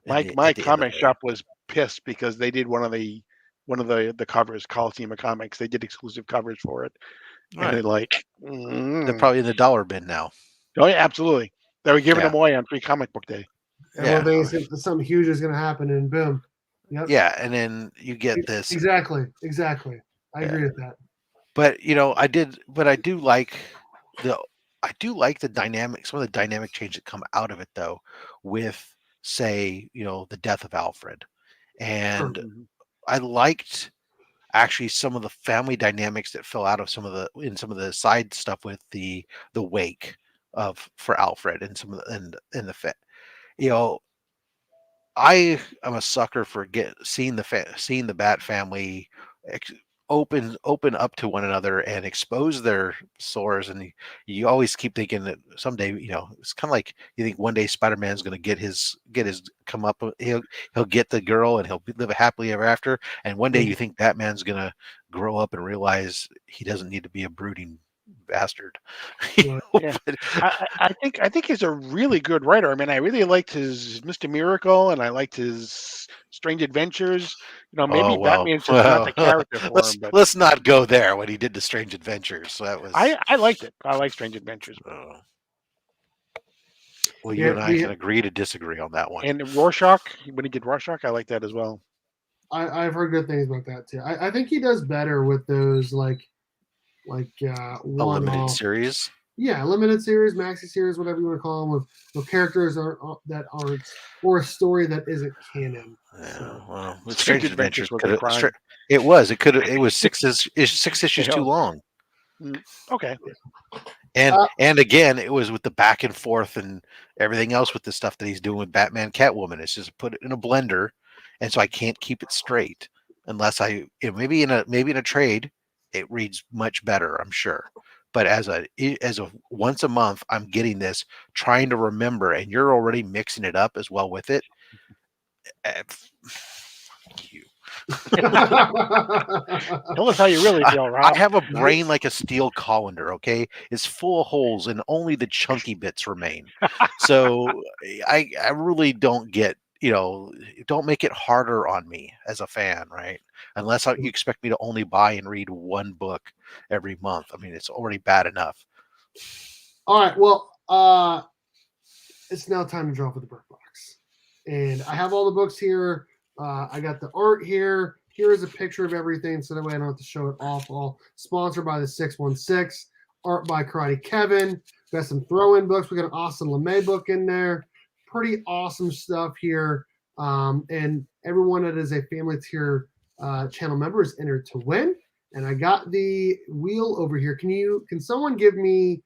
Speaker 3: My
Speaker 2: at the end of
Speaker 3: comic
Speaker 2: the day.
Speaker 3: shop was pissed because they did one of the covers, Coliseum of Comics. They did exclusive covers for it, and
Speaker 2: Right.
Speaker 3: they're like,
Speaker 2: They're probably in the dollar bin now.
Speaker 3: oh yeah, absolutely. They were giving
Speaker 2: Yeah.
Speaker 3: them away on Free Comic Book Day.
Speaker 1: Everyone thinks that something huge is going to happen, and boom. Yep.
Speaker 2: Yeah, and then you get this.
Speaker 1: Exactly. I agree with that.
Speaker 2: But I do like the dynamic, some of the dynamic change that come out of it though, with say, the death of Alfred. And I liked actually some of the family dynamics that fell out of some of the side stuff with the wake for Alfred and some of the I am a sucker for seeing the Bat family open up to one another and expose their sores, and you always keep thinking that someday, it's kind of like you think one day Spider-Man's going to get his come up, he'll get the girl and he'll live happily ever after, and one day you think Batman's going to grow up and realize he doesn't need to be a brooding bastard.
Speaker 3: Yeah. I think he's a really good writer. I mean, I really liked his Mr. Miracle, and I liked his Strange Adventures. Maybe Batman's just not the character for him. But
Speaker 2: let's not go there. When he did the Strange Adventures, so that was
Speaker 3: I liked it. I like Strange Adventures.
Speaker 2: Well, you and I can agree to disagree on that one.
Speaker 3: And Rorschach, when he did Rorschach, I like that as well.
Speaker 1: I've heard good things about that too. I think he does better with those like
Speaker 2: a limited series.
Speaker 1: Yeah, limited series, maxi series, whatever you want to call them, with characters that aren't, or a story that isn't canon.
Speaker 2: Yeah, well, Strange Adventures it was six issues too long.
Speaker 3: Okay.
Speaker 2: And again, it was with the back and forth and everything else with the stuff that he's doing with Batman, Catwoman. It's just put it in a blender, and so I can't keep it straight unless maybe in a trade. It reads much better, I'm sure. But as a once a month, I'm getting this, trying to remember, and you're already mixing it up as well with it. Thank you.
Speaker 3: Tell us how you really feel, Rob.
Speaker 2: I have a brain like a steel colander. Okay, it's full of holes, and only the chunky bits remain. So I really don't get. Don't make it harder on me as a fan, right? Unless you expect me to only buy and read one book every month. I mean, it's already bad enough.
Speaker 1: All right. Well, it's now time to draw for the Berk box. And I have all the books here. I got the art here. Here is a picture of everything, so that way I don't have to show it off. All sponsored by the 616. Art by Karate Kevin. Got some throw-in books. We got an Austin LeMay book in there. Pretty awesome stuff here. And everyone that is a family tier channel member is entered to win. And I got the wheel over here. Can someone give me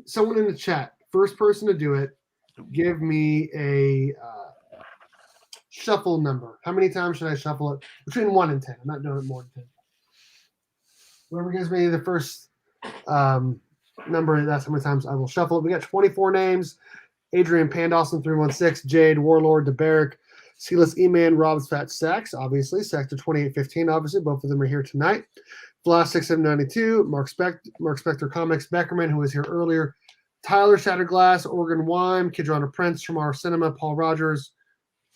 Speaker 1: someone in the chat, first person to do it, give me a shuffle number. How many times should I shuffle it? Between 1 and 10. I'm not doing it more than 10. Whoever gives me the first number, that's how many times I will shuffle it. We got 24 names. Adrian Pandawson 316, Jade Warlord, DeBerk, Silas E-Man, Rob's Fat Sacks, obviously, Sector 2815, obviously, both of them are here tonight. Flash 6792, Mark Spector Comics, Beckerman, who was here earlier, Tyler Shatterglass, Oregon Wime, Kidrana Prince from our cinema, Paul Rogers,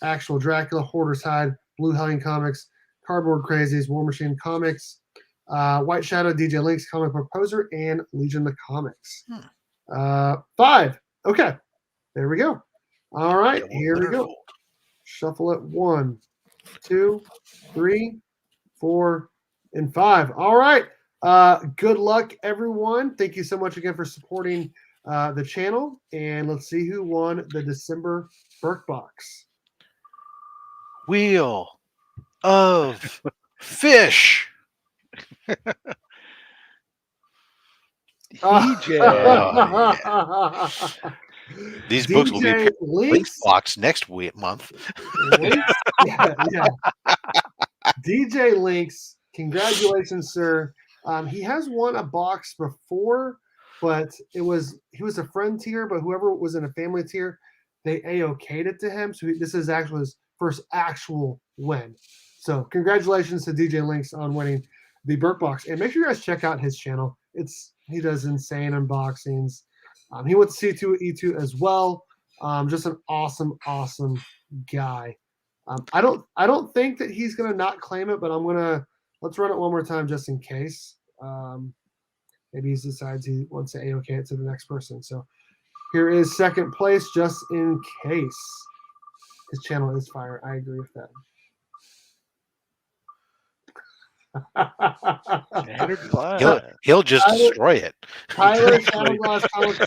Speaker 1: Actual Dracula, Hoarder's Hide, Blue Hellion Comics, Cardboard Crazies, War Machine Comics, White Shadow, DJ Links, Comic Book Poser, and Legion the Comics. 5. Okay. There we go. All right. Here we go. Shuffle it. 1, 2, 3, 4, and 5. All right. Good luck, everyone. Thank you so much again for supporting the channel. And let's see who won the December Berk box.
Speaker 2: Wheel of Fish. These books will be in Link's box next month.
Speaker 1: Yeah. DJ Links, congratulations, sir. He has won a box before, but he was a friend tier, but whoever was in a family tier, they A-okayed it to him. So this is actually his first actual win. So congratulations to DJ Links on winning the Berk box, and make sure you guys check out his channel. He does insane unboxings. He went to C2E2 as well. Just an awesome guy. I don't think that he's gonna not claim it, but let's run it one more time just in case. Maybe he decides he wants to A-OK it to the next person. So here is second place just in case. His channel is fire. I agree with that.
Speaker 3: Standard Plus.
Speaker 2: He'll just destroy it.
Speaker 1: Tyler Shadowglass over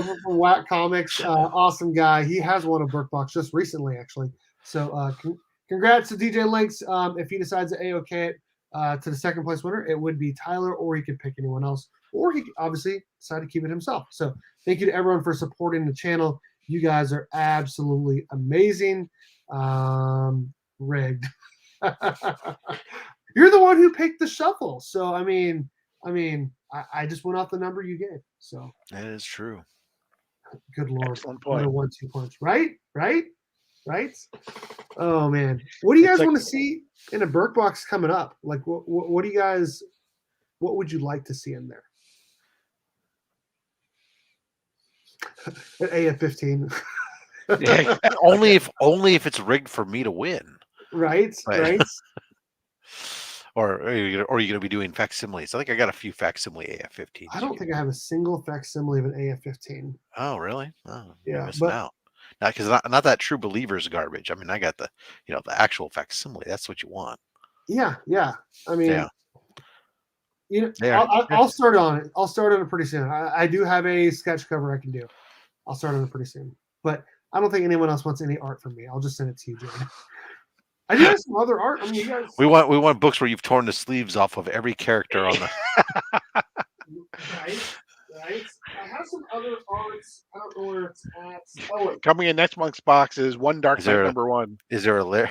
Speaker 1: from Whack Comics, awesome guy. He has won a Berk box just recently, actually. So congrats to DJ Links. If he decides to A-OK it to the second place winner, it would be Tyler, or he could pick anyone else, or he could obviously decide to keep it himself. So thank you to everyone for supporting the channel. You guys are absolutely amazing. Rigged. You're the one who picked the shuffle. So I mean, I just went off the number you gave. So
Speaker 2: that is true.
Speaker 1: Good Lord.
Speaker 3: Excellent point.
Speaker 1: 1-2 punch. Right? Oh man. What do you guys want to see in a Berk box coming up? Like what do you guys, what would you like to see in there? An AF-15.
Speaker 2: Yeah, only if it's rigged for me to win.
Speaker 1: Right.
Speaker 2: Or are you going to be doing facsimiles? I think I got a few facsimile AF-15s.
Speaker 1: I don't think I have a single facsimile of an AF-15.
Speaker 2: Oh, really? Oh,
Speaker 1: yeah,
Speaker 2: missing out. Not because not that True Believers garbage. I mean, I got the actual facsimile. That's what you want.
Speaker 1: Yeah. I mean,
Speaker 2: yeah.
Speaker 1: I'll start on it. I'll start on it pretty soon. I do have a sketch cover I can do. I'll start on it pretty soon. But I don't think anyone else wants any art from me. I'll just send it to you, Jay. I do have some other art. I mean, you guys.
Speaker 2: We want books where you've torn the sleeves off of every character on the.
Speaker 1: Right. I have some other arts. I don't know where it's at. Oh, wait.
Speaker 3: Coming in next month's box is One Dark Knight #1.
Speaker 2: Is there a Larry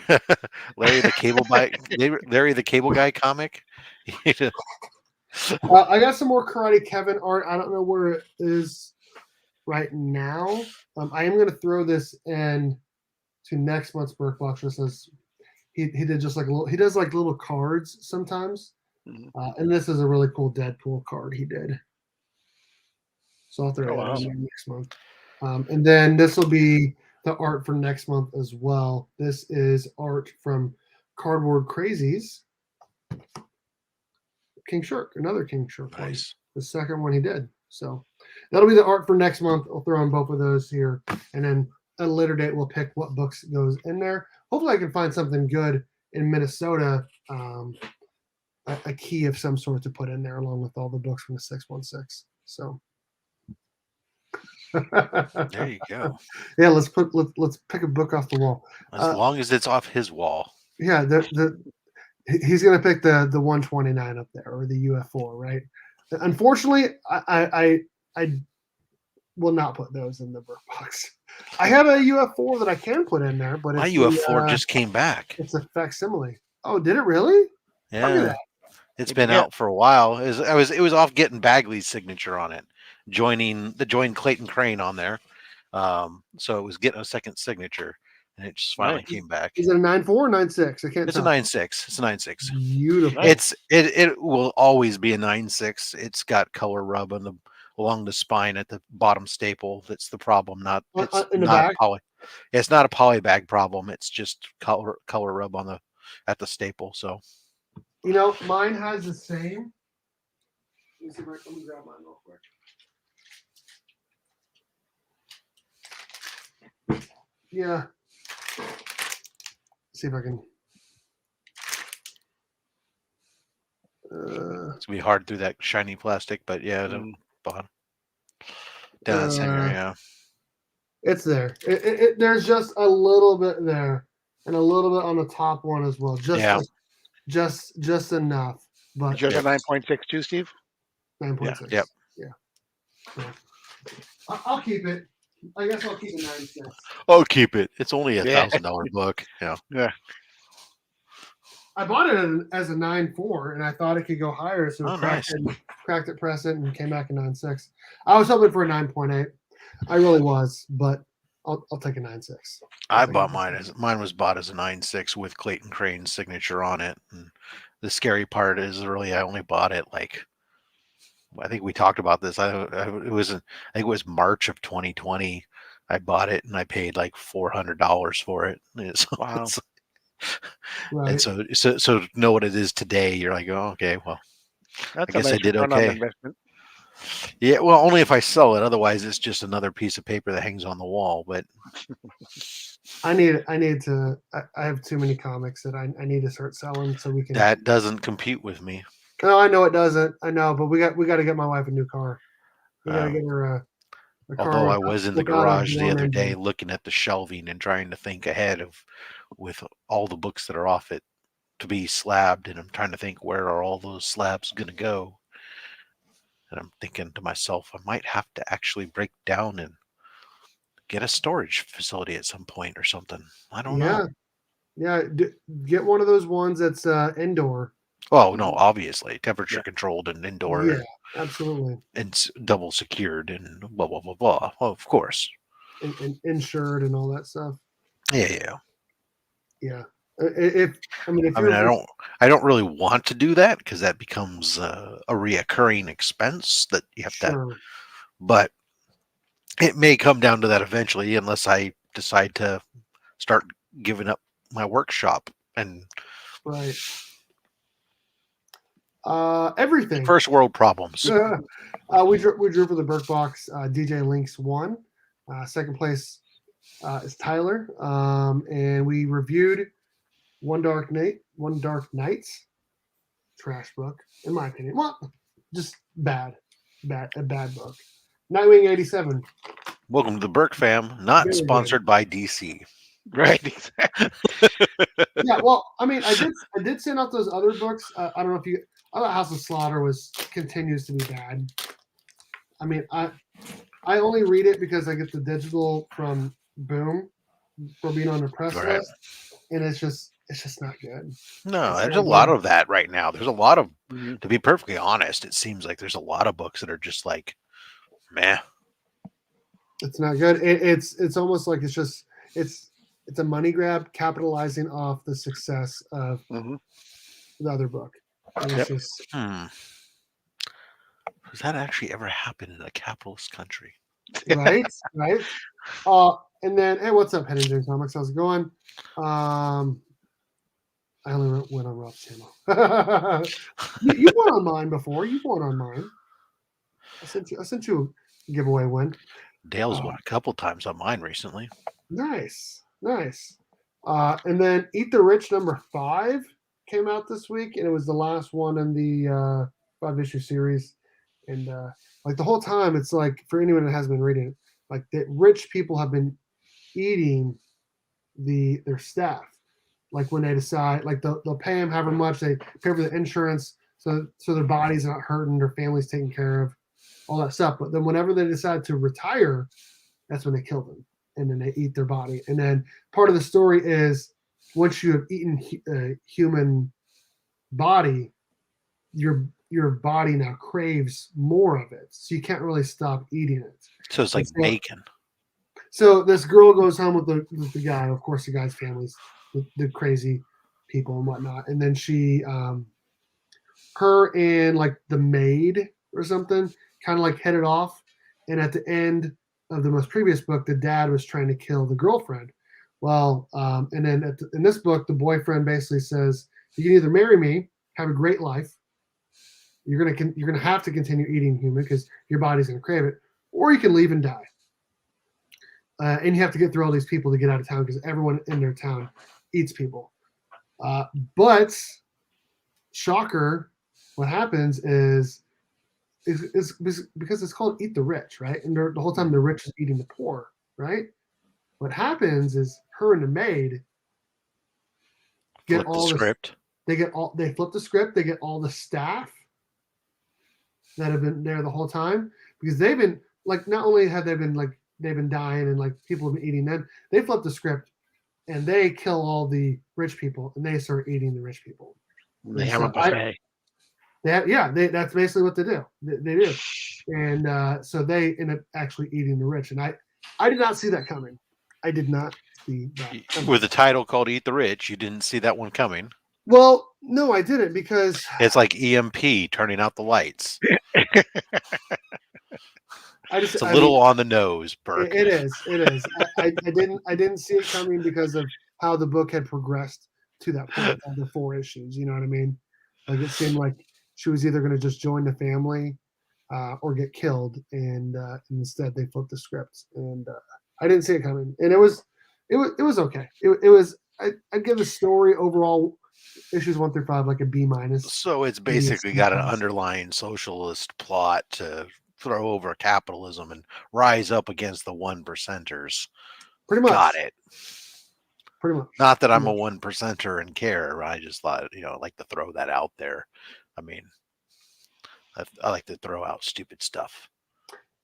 Speaker 2: the Cable Guy comic?
Speaker 1: I got some more Karate Kevin art. I don't know where it is right now. I am going to throw this in to next month's Berk box. Just as he did just like he does like little cards sometimes, and this is a really cool Deadpool card he did. So I'll throw it in next month, and then this will be the art for next month as well. This is art from Cardboard Crazies. King Shark, another King Shark.
Speaker 2: Nice.
Speaker 1: The second one he did. So that'll be the art for next month. I'll throw in both of those here, and then at a later date we'll pick what books goes in there. Hopefully I can find something good in Minnesota, a key of some sort to put in there along with all the books from the 616. So
Speaker 2: there you go.
Speaker 1: Yeah, let's pick a book off the wall.
Speaker 2: As long as it's off his wall.
Speaker 1: Yeah, he's gonna pick the 129 up there, or the UF4, right? Unfortunately, I will not put those in the Berk box. I have a UF4 that I can put in there, but
Speaker 2: my UF4 just came back.
Speaker 1: It's a facsimile. Oh, did it really?
Speaker 2: Yeah, it's been out for a while. It was off getting Bagley's signature on it, joined Clayton Crane on there. So it was getting a second signature, and it just finally came back.
Speaker 1: Is it a 9.4 or 9.6? I can't.
Speaker 2: It's
Speaker 1: tell.
Speaker 2: a 9.6. It's a 9.6.
Speaker 1: Beautiful.
Speaker 2: It will always be a 9.6. It's got color rub along the spine at the bottom staple. That's the problem. It's not a poly bag problem. It's just color rub at the staple. So,
Speaker 1: mine has the same. Let me see if let me grab mine real quick. Yeah. See if I can.
Speaker 2: It's gonna be hard through that shiny plastic, but yeah, the bottom down the center, yeah.
Speaker 1: It's there. There's just a little bit there, and a little bit on the top one as well. Just enough. But
Speaker 3: just a 9.62, Steve.
Speaker 1: 9.6.
Speaker 2: Yep.
Speaker 1: Yeah. I'll keep it. I guess I'll keep a 9.6.
Speaker 2: Oh, keep it. It's only $1,000 book. Yeah.
Speaker 3: Yeah.
Speaker 1: I bought it as a 9.4, and I thought it could go higher, so cracked it, pressed it, and came back a 9.6. I was hoping for a 9.8. I really was, but I'll take a 9.6.
Speaker 2: I bought mine was bought as a 9.6 with Clayton Crane's signature on it. And the scary part is really I only bought it like, I think we talked about this. I think it was March of 2020. I bought it and I paid like $400 for it.
Speaker 3: Wow.
Speaker 1: Right.
Speaker 2: And so to know what it is today, you're like, oh, okay, well,
Speaker 3: That's
Speaker 2: I guess I did
Speaker 3: return on
Speaker 2: okay.
Speaker 3: investment.
Speaker 2: Yeah, well, only if I sell it. Otherwise, it's just another piece of paper that hangs on the wall. But
Speaker 1: I need to. I have too many comics that I need to start selling so we can.
Speaker 2: that doesn't compute with me.
Speaker 1: No, I know it doesn't. I know, but we got to get my wife a new car. We got to get her a car.
Speaker 2: Although I was in the
Speaker 1: without a
Speaker 2: garage the
Speaker 1: warm
Speaker 2: other day
Speaker 1: engine.
Speaker 2: looking at the shelving and trying to think ahead with all the books that are off it to be slabbed, and I'm trying to think where are all those slabs going to go. And I'm thinking to myself, I might have to actually break down and get a storage facility at some point or something. I don't know.
Speaker 1: Yeah. Get one of those ones that's indoor.
Speaker 2: Oh, no, obviously. Temperature controlled and indoor.
Speaker 1: Yeah, absolutely.
Speaker 2: And double secured and blah, blah, blah, blah. Well, of course.
Speaker 1: And insured and all that stuff.
Speaker 2: Yeah. I don't really want to do that because that becomes a reoccurring expense that you have to. But it may come down to that eventually, unless I decide to start giving up my workshop and
Speaker 1: right. Everything.
Speaker 2: First world problems.
Speaker 1: We drew for the Berk box. DJ Links won. Second place is Tyler. And we reviewed One Dark Nights. Trash book, in my opinion. Well, just a bad book. Nightwing 87.
Speaker 2: Welcome to the Berk fam. Not sponsored by DC.
Speaker 3: Right.
Speaker 1: Yeah, well, I mean, I did send out those other books. I don't know if you. I thought House of Slaughter continues to be bad. I mean, I only read it because I get the digital from Boom for being on the press list, and it's just not good.
Speaker 2: No, there's a lot of that right now. There's a lot of, to be perfectly honest, it seems like there's a lot of books that are just like, meh.
Speaker 1: It's not good. It's almost like it's a money grab, capitalizing off the success of the other book. And it's just,
Speaker 2: Does that actually ever happen in a capitalist country?
Speaker 1: Right. And then, hey, what's up, Henry James Comics? How's it going? I only went on Rob's channel. You went on mine before. You went on mine. I sent you a giveaway win.
Speaker 2: Dale's won a couple times on mine recently.
Speaker 1: Nice. And then Eat the Rich #5 came out this week, and it was the last one in the 5-issue series. And like the whole time, it's like, for anyone that hasn't been reading it, like that rich people have been eating their staff. Like when they decide, like they'll pay them however much, they pay for the insurance, so their body's not hurting, their family's taken care of, all that stuff. But then whenever they decide to retire, that's when they kill them, and then they eat their body. And then part of the story is once you have eaten a human body, your body now craves more of it, so you can't really stop eating it.
Speaker 2: So it's like bacon.
Speaker 1: So this girl goes home with the guy. Of course, the guy's family's the crazy people and whatnot. And then she, her and like the maid or something, kind of like headed off. And at the end of the most previous book, the dad was trying to kill the girlfriend. Well, and then in this book, the boyfriend basically says, "You can either marry me, have a great life. You're gonna have to continue eating human because your body's gonna crave it, or you can leave and die. And you have to get through all these people to get out of town because everyone in their town eats people." But shocker, what happens is because it's called Eat the Rich, right? And the whole time the rich is eating the poor, right? What happens is her and the maid get all the script. They flip the script. They get all the staff that have been there the whole time because they've been like, not only have they been like, they've been dying and like people have been eating them, they flip the script and they kill all the rich people and they start eating the rich people.
Speaker 3: They have a buffet.
Speaker 1: That's basically what they do. They do. And so they end up actually eating the rich. And I did not see that coming. I did not see that.
Speaker 2: With a title called Eat the Rich, you didn't see that one coming.
Speaker 1: Well, no, I didn't because
Speaker 2: It's like EMP turning out the lights. It's a little on the nose, Berk.
Speaker 1: It is. I didn't see it coming because of how the book had progressed to that point of the 4 issues. You know what I mean? Like it seemed like she was either going to just join the family or get killed, and instead they flipped the script, and I didn't see it coming, and it was okay. It was I'd give the story overall, issues 1 through 5, like a B minus.
Speaker 2: So it's basically got an underlying socialist plot to throw over capitalism and rise up against the 1%ers.
Speaker 1: Pretty much.
Speaker 2: Got it.
Speaker 1: Pretty much.
Speaker 2: Not that I'm a 1%er and care. I just thought, I'd like to throw that out there. I mean, I like to throw out stupid stuff.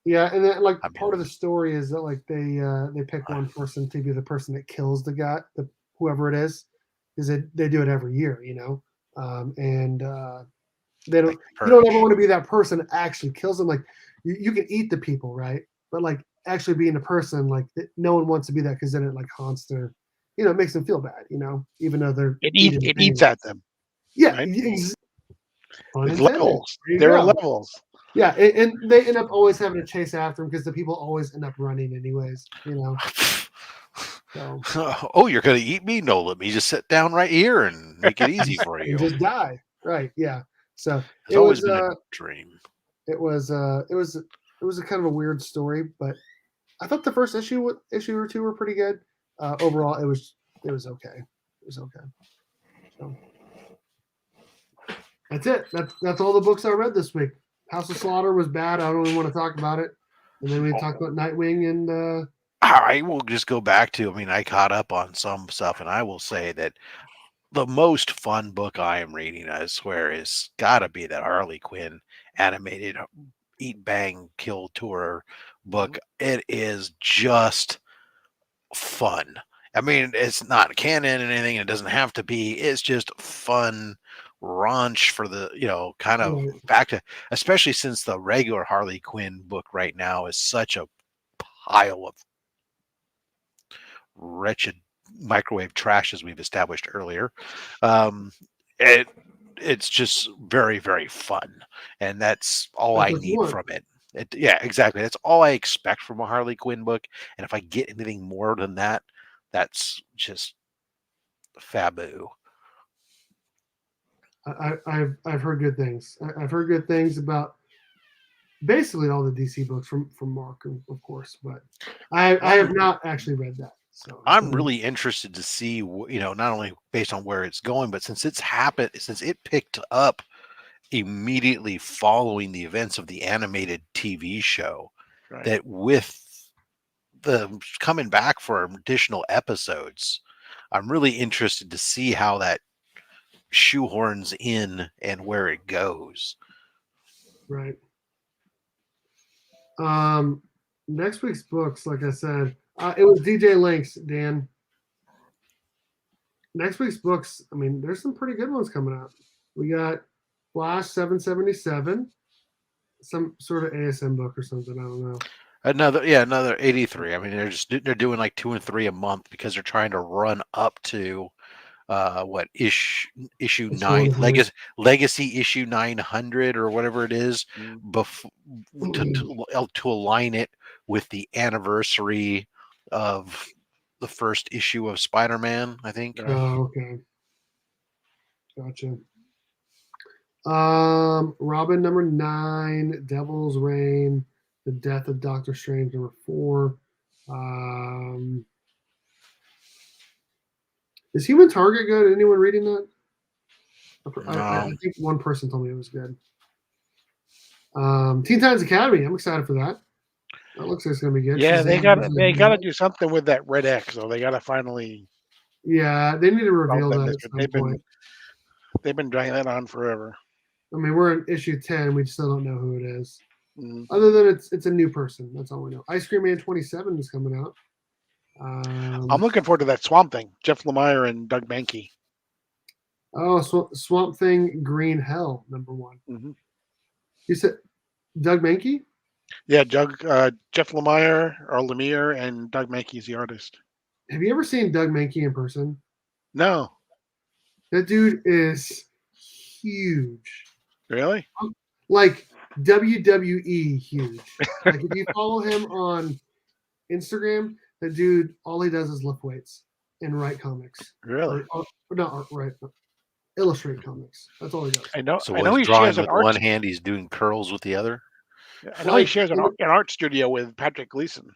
Speaker 1: Yeah, and then part of the story is that like they pick one person to be the person that kills the guy, whoever it is, because they do it every year, and they don't you don't ever want to be that person that actually kills them. Like you can eat the people, right? But like actually being a person, like no one wants to be that because then it like haunts their, it makes them feel bad, even though
Speaker 3: it eats at them.
Speaker 1: Yeah,
Speaker 3: right?
Speaker 1: It's
Speaker 3: levels. There are levels.
Speaker 1: Yeah, and they end up always having to chase after them because the people always end up running anyways, So.
Speaker 2: Oh, you're going to eat me? No, let me just sit down right here and make it easy for you.
Speaker 1: Just die. Right, yeah. So
Speaker 2: it's always been a dream.
Speaker 1: It was a kind of a weird story, but I thought the first issue or 2 were pretty good. Overall, it was okay. It was okay. So that's it. That's all the books I read this week. House of Slaughter was bad. I don't even want to talk about it. And then we talked about Nightwing and.
Speaker 2: I will just go back to. I caught up on some stuff, and I will say that the most fun book I am reading, I swear, is got to be that Harley Quinn animated Eat Bang Kill Tour book. It is just fun. It's not canon and anything. It doesn't have to be. It's just fun raunch for the, kind of back to, especially since the regular Harley Quinn book right now is such a pile of wretched microwave trash, as we've established earlier. It's just very, very fun, and that's all I need from it. Yeah, exactly. That's all I expect from a Harley Quinn book, and if I get anything more than that, that's just faboo.
Speaker 1: I've heard good things. I've heard good things about basically all the DC books from Mark, of course, but I have not actually read that. So
Speaker 2: I'm really interested to see, not only based on where it's going, but since it picked up immediately following the events of the animated TV show, right, that with the coming back for additional episodes, I'm really interested to see how that shoehorns in and where it goes.
Speaker 1: Right. Next week's books, like I said, it was DJ Links, Dan. Next week's books, there's some pretty good ones coming out. We got Flash 777, some sort of ASM book or something. I don't know.
Speaker 2: Another 83. They're doing like 2 and 3 a month because they're trying to run up to issue 9 legacy issue 900 or whatever it is, to align it with the anniversary of the first issue of Spider-Man, I think.
Speaker 1: Oh, okay. Gotcha. Robin number 9, Devil's Reign, The Death of Doctor Strange number 4. Is Human Target good? Anyone reading that? I think one person told me it was good. Teen Titans Academy. I'm excited for that. That looks like it's gonna be good.
Speaker 3: Yeah, they gotta do something with that Red X, though. They gotta finally.
Speaker 1: Yeah, they need to reveal that.
Speaker 3: They've been dragging that on forever.
Speaker 1: We're in issue 10. We still don't know who it is. Other than it's a new person. That's all we know. Ice Cream Man 27 is coming out.
Speaker 3: I'm looking forward to that Swamp Thing. Jeff Lemire and Doug Manky.
Speaker 1: Oh, Swamp Thing Green Hell number 1.
Speaker 3: Mm-hmm.
Speaker 1: You said Doug Manky?
Speaker 3: Yeah, Jeff Lemire and Doug Manky is the artist.
Speaker 1: Have you ever seen Doug Manky in person?
Speaker 3: No,
Speaker 1: That dude is huge.
Speaker 3: really?
Speaker 1: Like WWE huge. Like if you follow him on Instagram, that dude, all he does is lift weights and write comics.
Speaker 3: Really?
Speaker 1: Or not write, illustrate comics. That's all he does.
Speaker 3: I know.
Speaker 2: So
Speaker 3: I
Speaker 2: while
Speaker 3: know
Speaker 2: he's
Speaker 3: he
Speaker 2: drawing
Speaker 3: shares an
Speaker 2: with
Speaker 3: art.
Speaker 2: one hand, he's doing curls with the other.
Speaker 3: I know he
Speaker 1: Like,
Speaker 3: shares an art studio with Patrick Gleason.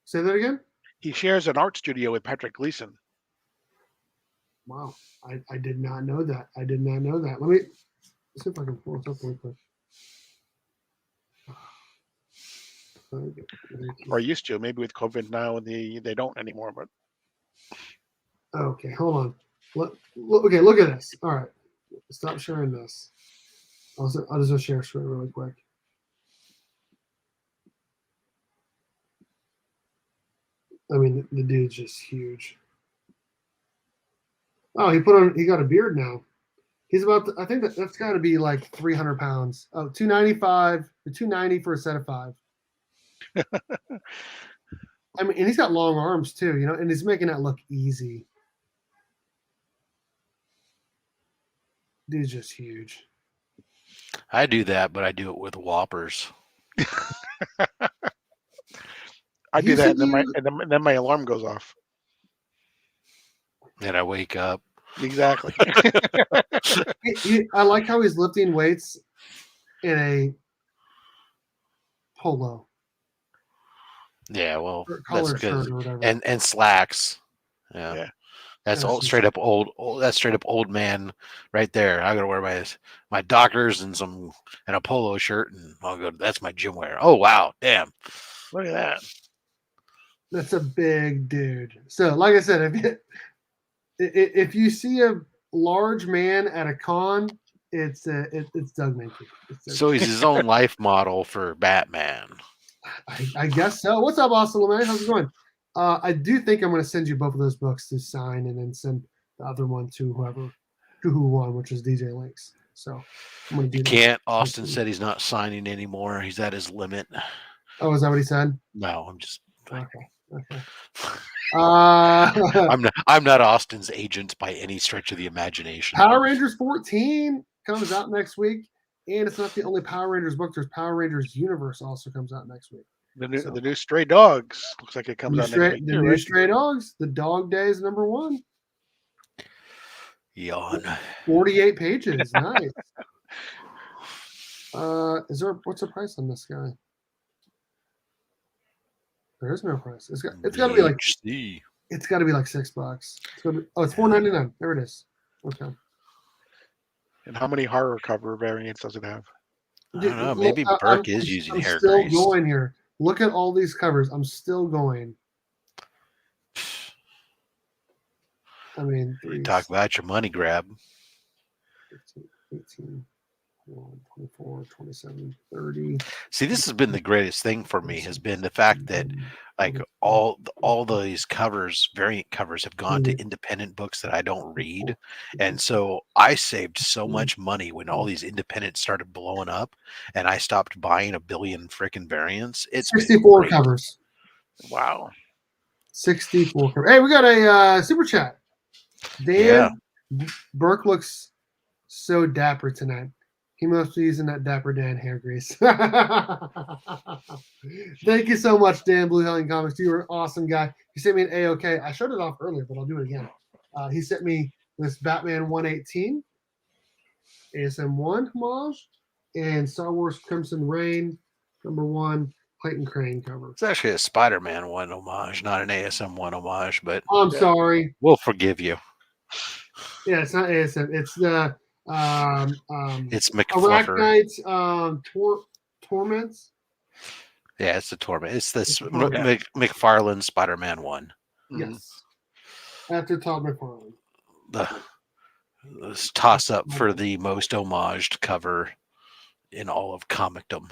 Speaker 1: Say that again?
Speaker 3: He shares an art studio with Patrick Gleason.
Speaker 1: Wow. I did not know that. I did not know that. Let me see if I can pull this up really quick.
Speaker 3: Or used to. Maybe with COVID now they don't anymore. But
Speaker 1: Okay, hold on. Okay, look at this. All right. Stop sharing this. I'll just share screen really quick. I mean, the dude's just huge. Oh, he got a beard now. He's I think that's got to be like 300 pounds. Oh, 295 or 290 for a set of 5. I mean, and he's got long arms too, and he's making that look easy. Dude's just huge.
Speaker 2: I do that, but I do it with Whoppers.
Speaker 3: I do that, and then my alarm goes off.
Speaker 2: And I wake up.
Speaker 3: Exactly.
Speaker 1: I like how he's lifting weights in a polo.
Speaker 2: Yeah, well,
Speaker 1: Collar
Speaker 2: that's good.
Speaker 1: shirt or whatever.
Speaker 2: And slacks. Yeah. That's
Speaker 1: Yeah,
Speaker 2: all straight up old. That's straight up old man right there. I gotta wear my Dockers and a polo shirt, and I'll go. That's my gym wear. Oh wow, damn!
Speaker 3: Look at that.
Speaker 1: That's a big dude. So, like I said, if you see a large man at a con, it's Doug Manky.
Speaker 2: So he's his own life model for Batman.
Speaker 1: I guess so. What's up, Austin LeMay? How's it going? I do think I'm going to send you both of those books to sign, and then send the other one to who won, which is DJ Links. So I'm going to do that.
Speaker 2: Can't. Austin said he's not signing anymore. He's at his limit.
Speaker 1: Oh, is that what he said?
Speaker 2: No, I'm just.
Speaker 1: Okay.
Speaker 2: I'm not Austin's agent by any stretch of the imagination.
Speaker 1: Power Rangers 14 comes out next week, and it's not the only Power Rangers book. There's Power Rangers Universe also comes out next week.
Speaker 3: The new Stray Dogs looks like it comes out next week.
Speaker 1: The new Stray Dogs. The Dog Days #1.
Speaker 2: Yawn.
Speaker 1: 48 pages. Nice. What's the price on this guy? There is no price. It's got to be like it's got to be like $6. It's $4.99. There it is. Okay.
Speaker 3: And how many hardcover variants does it have?
Speaker 2: I don't know. Maybe Berk is using hair
Speaker 1: still
Speaker 2: grease.
Speaker 1: Going here. Look at all these covers. I'm still going. I mean,
Speaker 2: you talk about your money grab.
Speaker 1: 15, 18, 24, 27, 30.
Speaker 2: See, this has been the greatest thing for me, has been the fact that like all these variant covers have gone to independent books that I don't read. And so I saved so much money when all these independents started blowing up, and I stopped buying a billion freaking variants. It's
Speaker 1: 64 covers.
Speaker 3: Wow.
Speaker 1: 64 covers. Hey, we got a super chat. Dan Berk looks so dapper tonight. He must be using that Dapper Dan hair grease. Thank you so much, Dan Blue Hellion Comics. You were an awesome guy. He sent me an A-OK. I showed it off earlier, but I'll do it again. He sent me this Batman 118 ASM1 homage and Star Wars Crimson Reign #1 Clayton Crane cover.
Speaker 2: It's actually a Spider-Man 1 homage, not an ASM 1 homage, but
Speaker 1: I'm sorry.
Speaker 2: We'll forgive you.
Speaker 1: Yeah, it's not ASM. It's the
Speaker 2: it's McFluffer.
Speaker 1: Arachnite Torments.
Speaker 2: Yeah, it's the Torment. It's this McFarlane Spider-Man 1.
Speaker 1: Yes. After Todd McFarlane.
Speaker 2: This toss up for the most homaged cover in all of comicdom.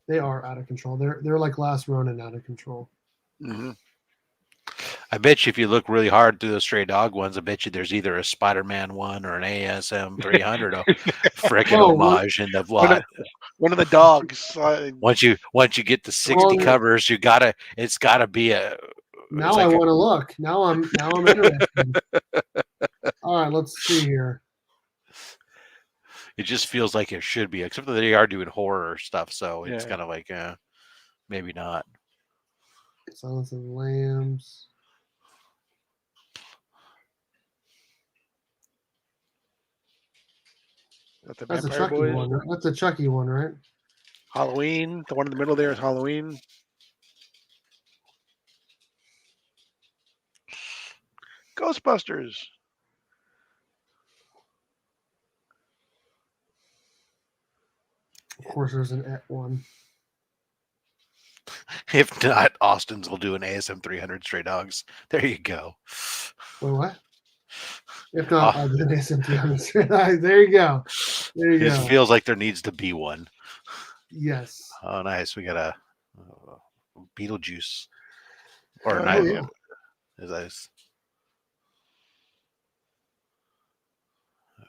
Speaker 1: They are out of control. They're like Last Ronin out of control.
Speaker 2: Mm-hmm. I bet you if you look really hard through those stray dog ones, I bet you there's either a Spider-Man one or an ASM 300 frickin'
Speaker 1: Oh, what-
Speaker 2: homage in the lot.
Speaker 3: One of the dogs.
Speaker 2: Once you get to 60
Speaker 1: Well,
Speaker 2: covers, it's gotta be a.
Speaker 1: now
Speaker 2: it's
Speaker 1: I
Speaker 2: like
Speaker 1: want to look. Now I'm interested. All right, let's see here.
Speaker 2: It just feels like it should be, except that they are doing horror stuff, so it's
Speaker 3: Yeah.
Speaker 2: kind of like, maybe not.
Speaker 1: Silence of the Lambs.
Speaker 3: The
Speaker 1: That's a
Speaker 3: Vampire
Speaker 1: Chucky
Speaker 3: Boys.
Speaker 1: one. Right? That's a Chucky one, right?
Speaker 3: Halloween. The one in the middle there is Halloween. Ghostbusters.
Speaker 1: Of course, there's an Et one.
Speaker 2: If not, Austin's will do an ASM 300 stray dogs. There you go.
Speaker 1: Wait, what? If not, I'll do an SMT. There you go. There you
Speaker 2: It
Speaker 1: go.
Speaker 2: feels like there needs to be one.
Speaker 1: Yes.
Speaker 2: Oh, nice. We got a Beetlejuice. Or
Speaker 1: Oh,
Speaker 2: night.
Speaker 1: yeah.
Speaker 2: Is that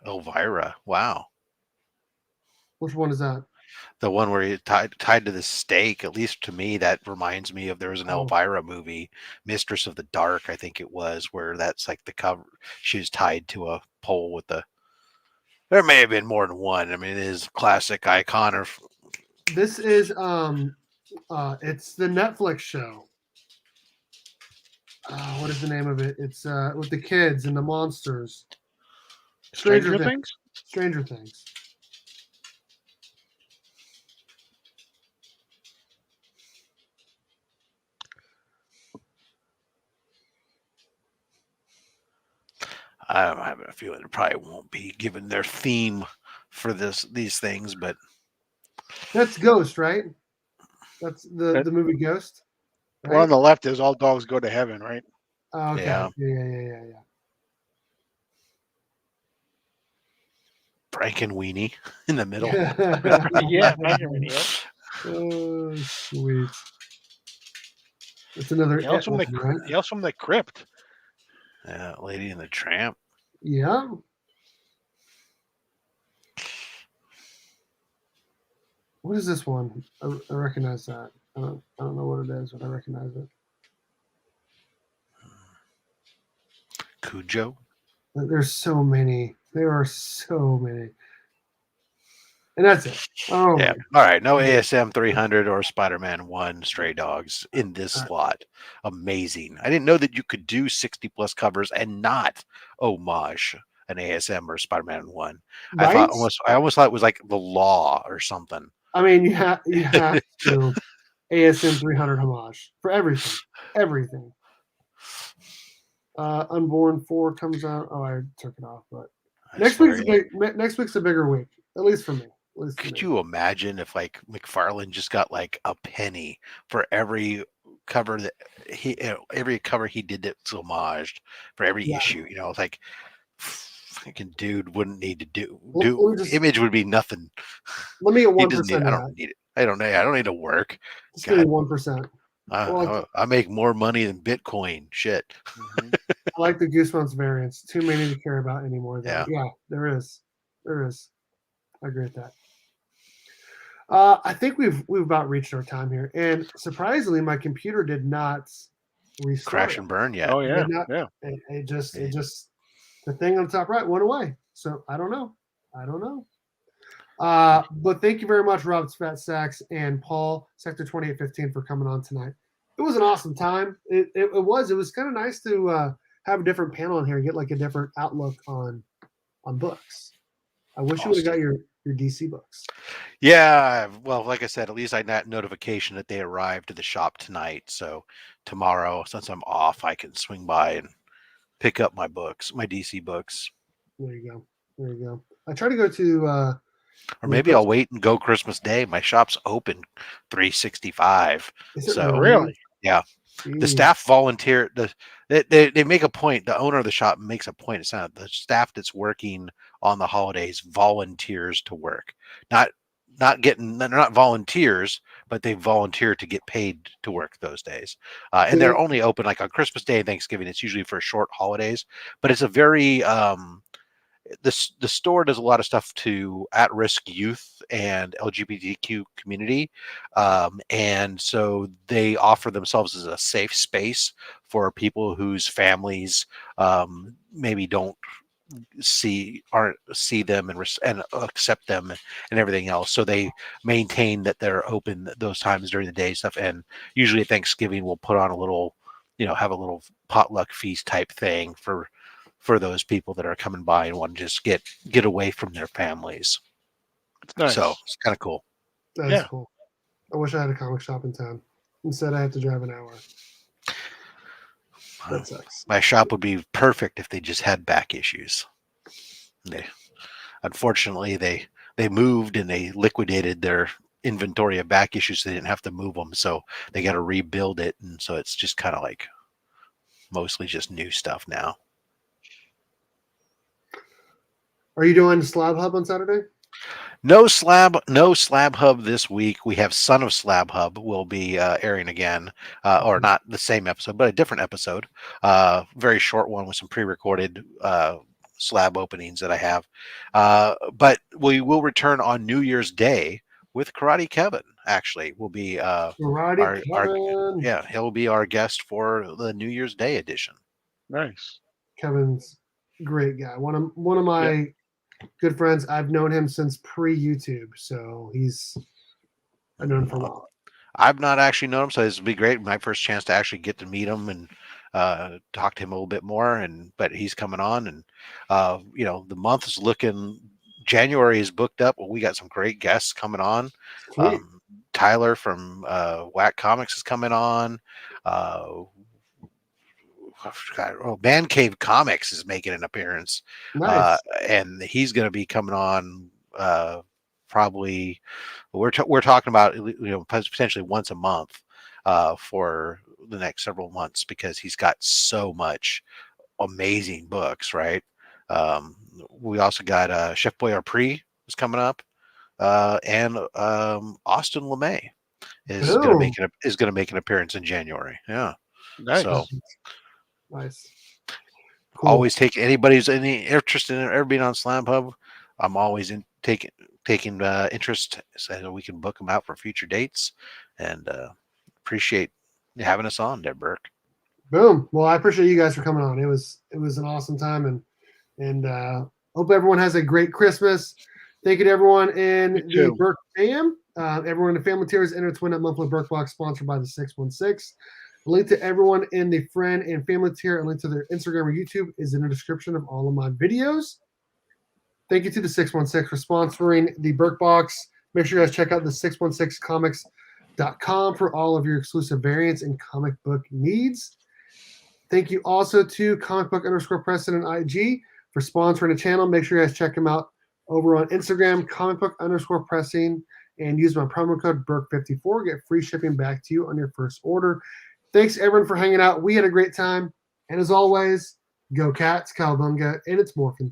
Speaker 2: Elvira? Wow.
Speaker 1: Which one is that?
Speaker 2: The one where he tied to the stake. At least to me, that reminds me of there was an
Speaker 1: Oh.
Speaker 2: Elvira movie, Mistress of the Dark, I think it was, where that's like the cover. She was tied to a pole with the. There may have been more than one. I mean, it is classic icon. Or
Speaker 1: This is it's the Netflix show. What is the name of it? It's with the kids and the monsters.
Speaker 3: Stranger Things.
Speaker 1: Stranger Things.
Speaker 2: I'm having a feeling it probably won't be given their theme for these things, but
Speaker 1: That's Ghost, right? That's the movie Ghost.
Speaker 3: The one on the left is All Dogs Go to Heaven, right?
Speaker 1: Oh, okay.
Speaker 2: Yeah.
Speaker 1: Yeah.
Speaker 2: Frankenweenie in the middle.
Speaker 3: Yeah, Frankenweenie,
Speaker 1: Oh, sweet. It's another
Speaker 3: He hails
Speaker 1: Et one, right?
Speaker 3: He hails from the crypt.
Speaker 2: Yeah, Lady and the Tramp.
Speaker 1: Yeah. What is this one? I recognize that. I don't know what it is, but I recognize it.
Speaker 2: Cujo.
Speaker 1: There's so many. There are so many. And that's it. Oh,
Speaker 2: Yeah. All right. No ASM 300 or Spider-Man 1 Stray Dogs in this slot. Amazing. I didn't know that you could do 60 plus covers and not homage an ASM or Spider-Man 1.
Speaker 1: right?
Speaker 2: I almost thought it was like the law or something.
Speaker 1: I mean, you have to ASM 300 homage for everything. Everything. Unborn 4 comes out. Oh, I took it off, but next week's a bigger week, at least for me.
Speaker 2: Could you imagine if like McFarlane just got like a penny for every cover that every cover he did that's homaged for every issue? You know, it's like fucking dude wouldn't need to do Image would be nothing.
Speaker 1: Let me get 1%.
Speaker 2: I don't need it. I don't need to work.
Speaker 1: Just give me 1%.
Speaker 2: I make more money than Bitcoin. Shit.
Speaker 1: I like the Goosebumps variants. Too many to care about anymore. Though. Yeah, there is. I agree with that. I think we've about reached our time here, and surprisingly, my computer did not restart.
Speaker 2: Crash and burn yet.
Speaker 3: Oh yeah,
Speaker 1: yeah. It just the thing on the top right went away. So I don't know. But thank you very much, Rob Fat Sacks and Paul Sector 2815 for coming on tonight. It was an awesome time. It was kind of nice to have a different panel in here and get like a different outlook on books. I wish you would have got your DC books.
Speaker 2: Yeah, well, like I said, at least I got notification that they arrived to the shop tonight. So tomorrow, since I'm off, I can swing by and pick up my books, my DC books.
Speaker 1: There you go. I try to go to
Speaker 2: or maybe I'll wait and go Christmas Day. My shop's open 365. So
Speaker 3: really?
Speaker 2: Yeah. The staff volunteer. They make a point. The owner of the shop makes a point. It's not the staff that's working on the holidays volunteers to work. Not they're not volunteers, but they volunteer to get paid to work those days. And they're only open like on Christmas Day and Thanksgiving. It's usually for short holidays, but it's a very, the store does a lot of stuff to at-risk youth and LGBTQ community. And so they offer themselves as a safe space for people whose families maybe don't see them and accept them and everything else. So they maintain that they're open those times during the day stuff. And usually at Thanksgiving we'll put on a little, have a little potluck feast type thing for those people that are coming by and want to just get away from their families.
Speaker 3: It's nice.
Speaker 2: So it's kind of cool.
Speaker 1: That's cool. I wish I had a comic shop in town. Instead I have to drive an hour. That sucks.
Speaker 2: My shop would be perfect if they just had back issues. Unfortunately, they moved and they liquidated their inventory of back issues, so they didn't have to move them. So they got to rebuild it, and so it's just kind of like mostly just new stuff now.
Speaker 1: Are you doing Slab Hub on Saturday?
Speaker 2: No Slab Hub this week. We have Son of Slab Hub will be airing again, or not the same episode, but a different episode. Very short one with some pre-recorded slab openings that I have. But we will return on New Year's Day with Karate Kevin. Actually, will be
Speaker 1: Kevin.
Speaker 2: He'll be our guest for the New Year's Day edition.
Speaker 3: Nice.
Speaker 1: Kevin's a great guy. One of my good friends. I've known him since pre-YouTube, so I've known him for a while.
Speaker 2: I've not actually known him, so this will be great. My first chance to actually get to meet him and talk to him a little bit more. But he's coming on, and the month is looking. January is booked up. Well, we got some great guests coming on. Tyler from Whack Comics is coming on. Man Cave Comics is making an appearance.
Speaker 1: Nice.
Speaker 2: And he's going to be coming on probably. We're talking about potentially once a month for the next several months, because he's got so much amazing books, right? We also got Chef Boyardee is coming up, and Austin LeMay is going to make an appearance in January. Yeah,
Speaker 3: nice.
Speaker 2: So
Speaker 1: nice. Cool.
Speaker 2: Always take anybody who's any interest in ever being on Slam Hub. I'm always taking interest, so we can book them out for future dates, and appreciate having us on, Berk.
Speaker 1: Boom. Well, I appreciate you guys for coming on. It was an awesome time, and hope everyone has a great Christmas. Thank you to everyone in the Berk fam. Everyone in the family tiers enter to win that monthly Berk box sponsored by the 616. A link to everyone in the friend and family tier, a link to their Instagram or YouTube is in the description of all of my videos. Thank you to the 616 for sponsoring the Berk box. Make sure you guys check out the 616comics.com for all of your exclusive variants and comic book needs. Thank you also to comicbook_Preston and IG for sponsoring the channel. Make sure you guys check them out over on Instagram, comicbook_Pressing, and use my promo code BERK54. Get free shipping back to you on your first order. Thanks, everyone, for hanging out. We had a great time. And as always, go Cats, Cowabunga, and it's Morphin time.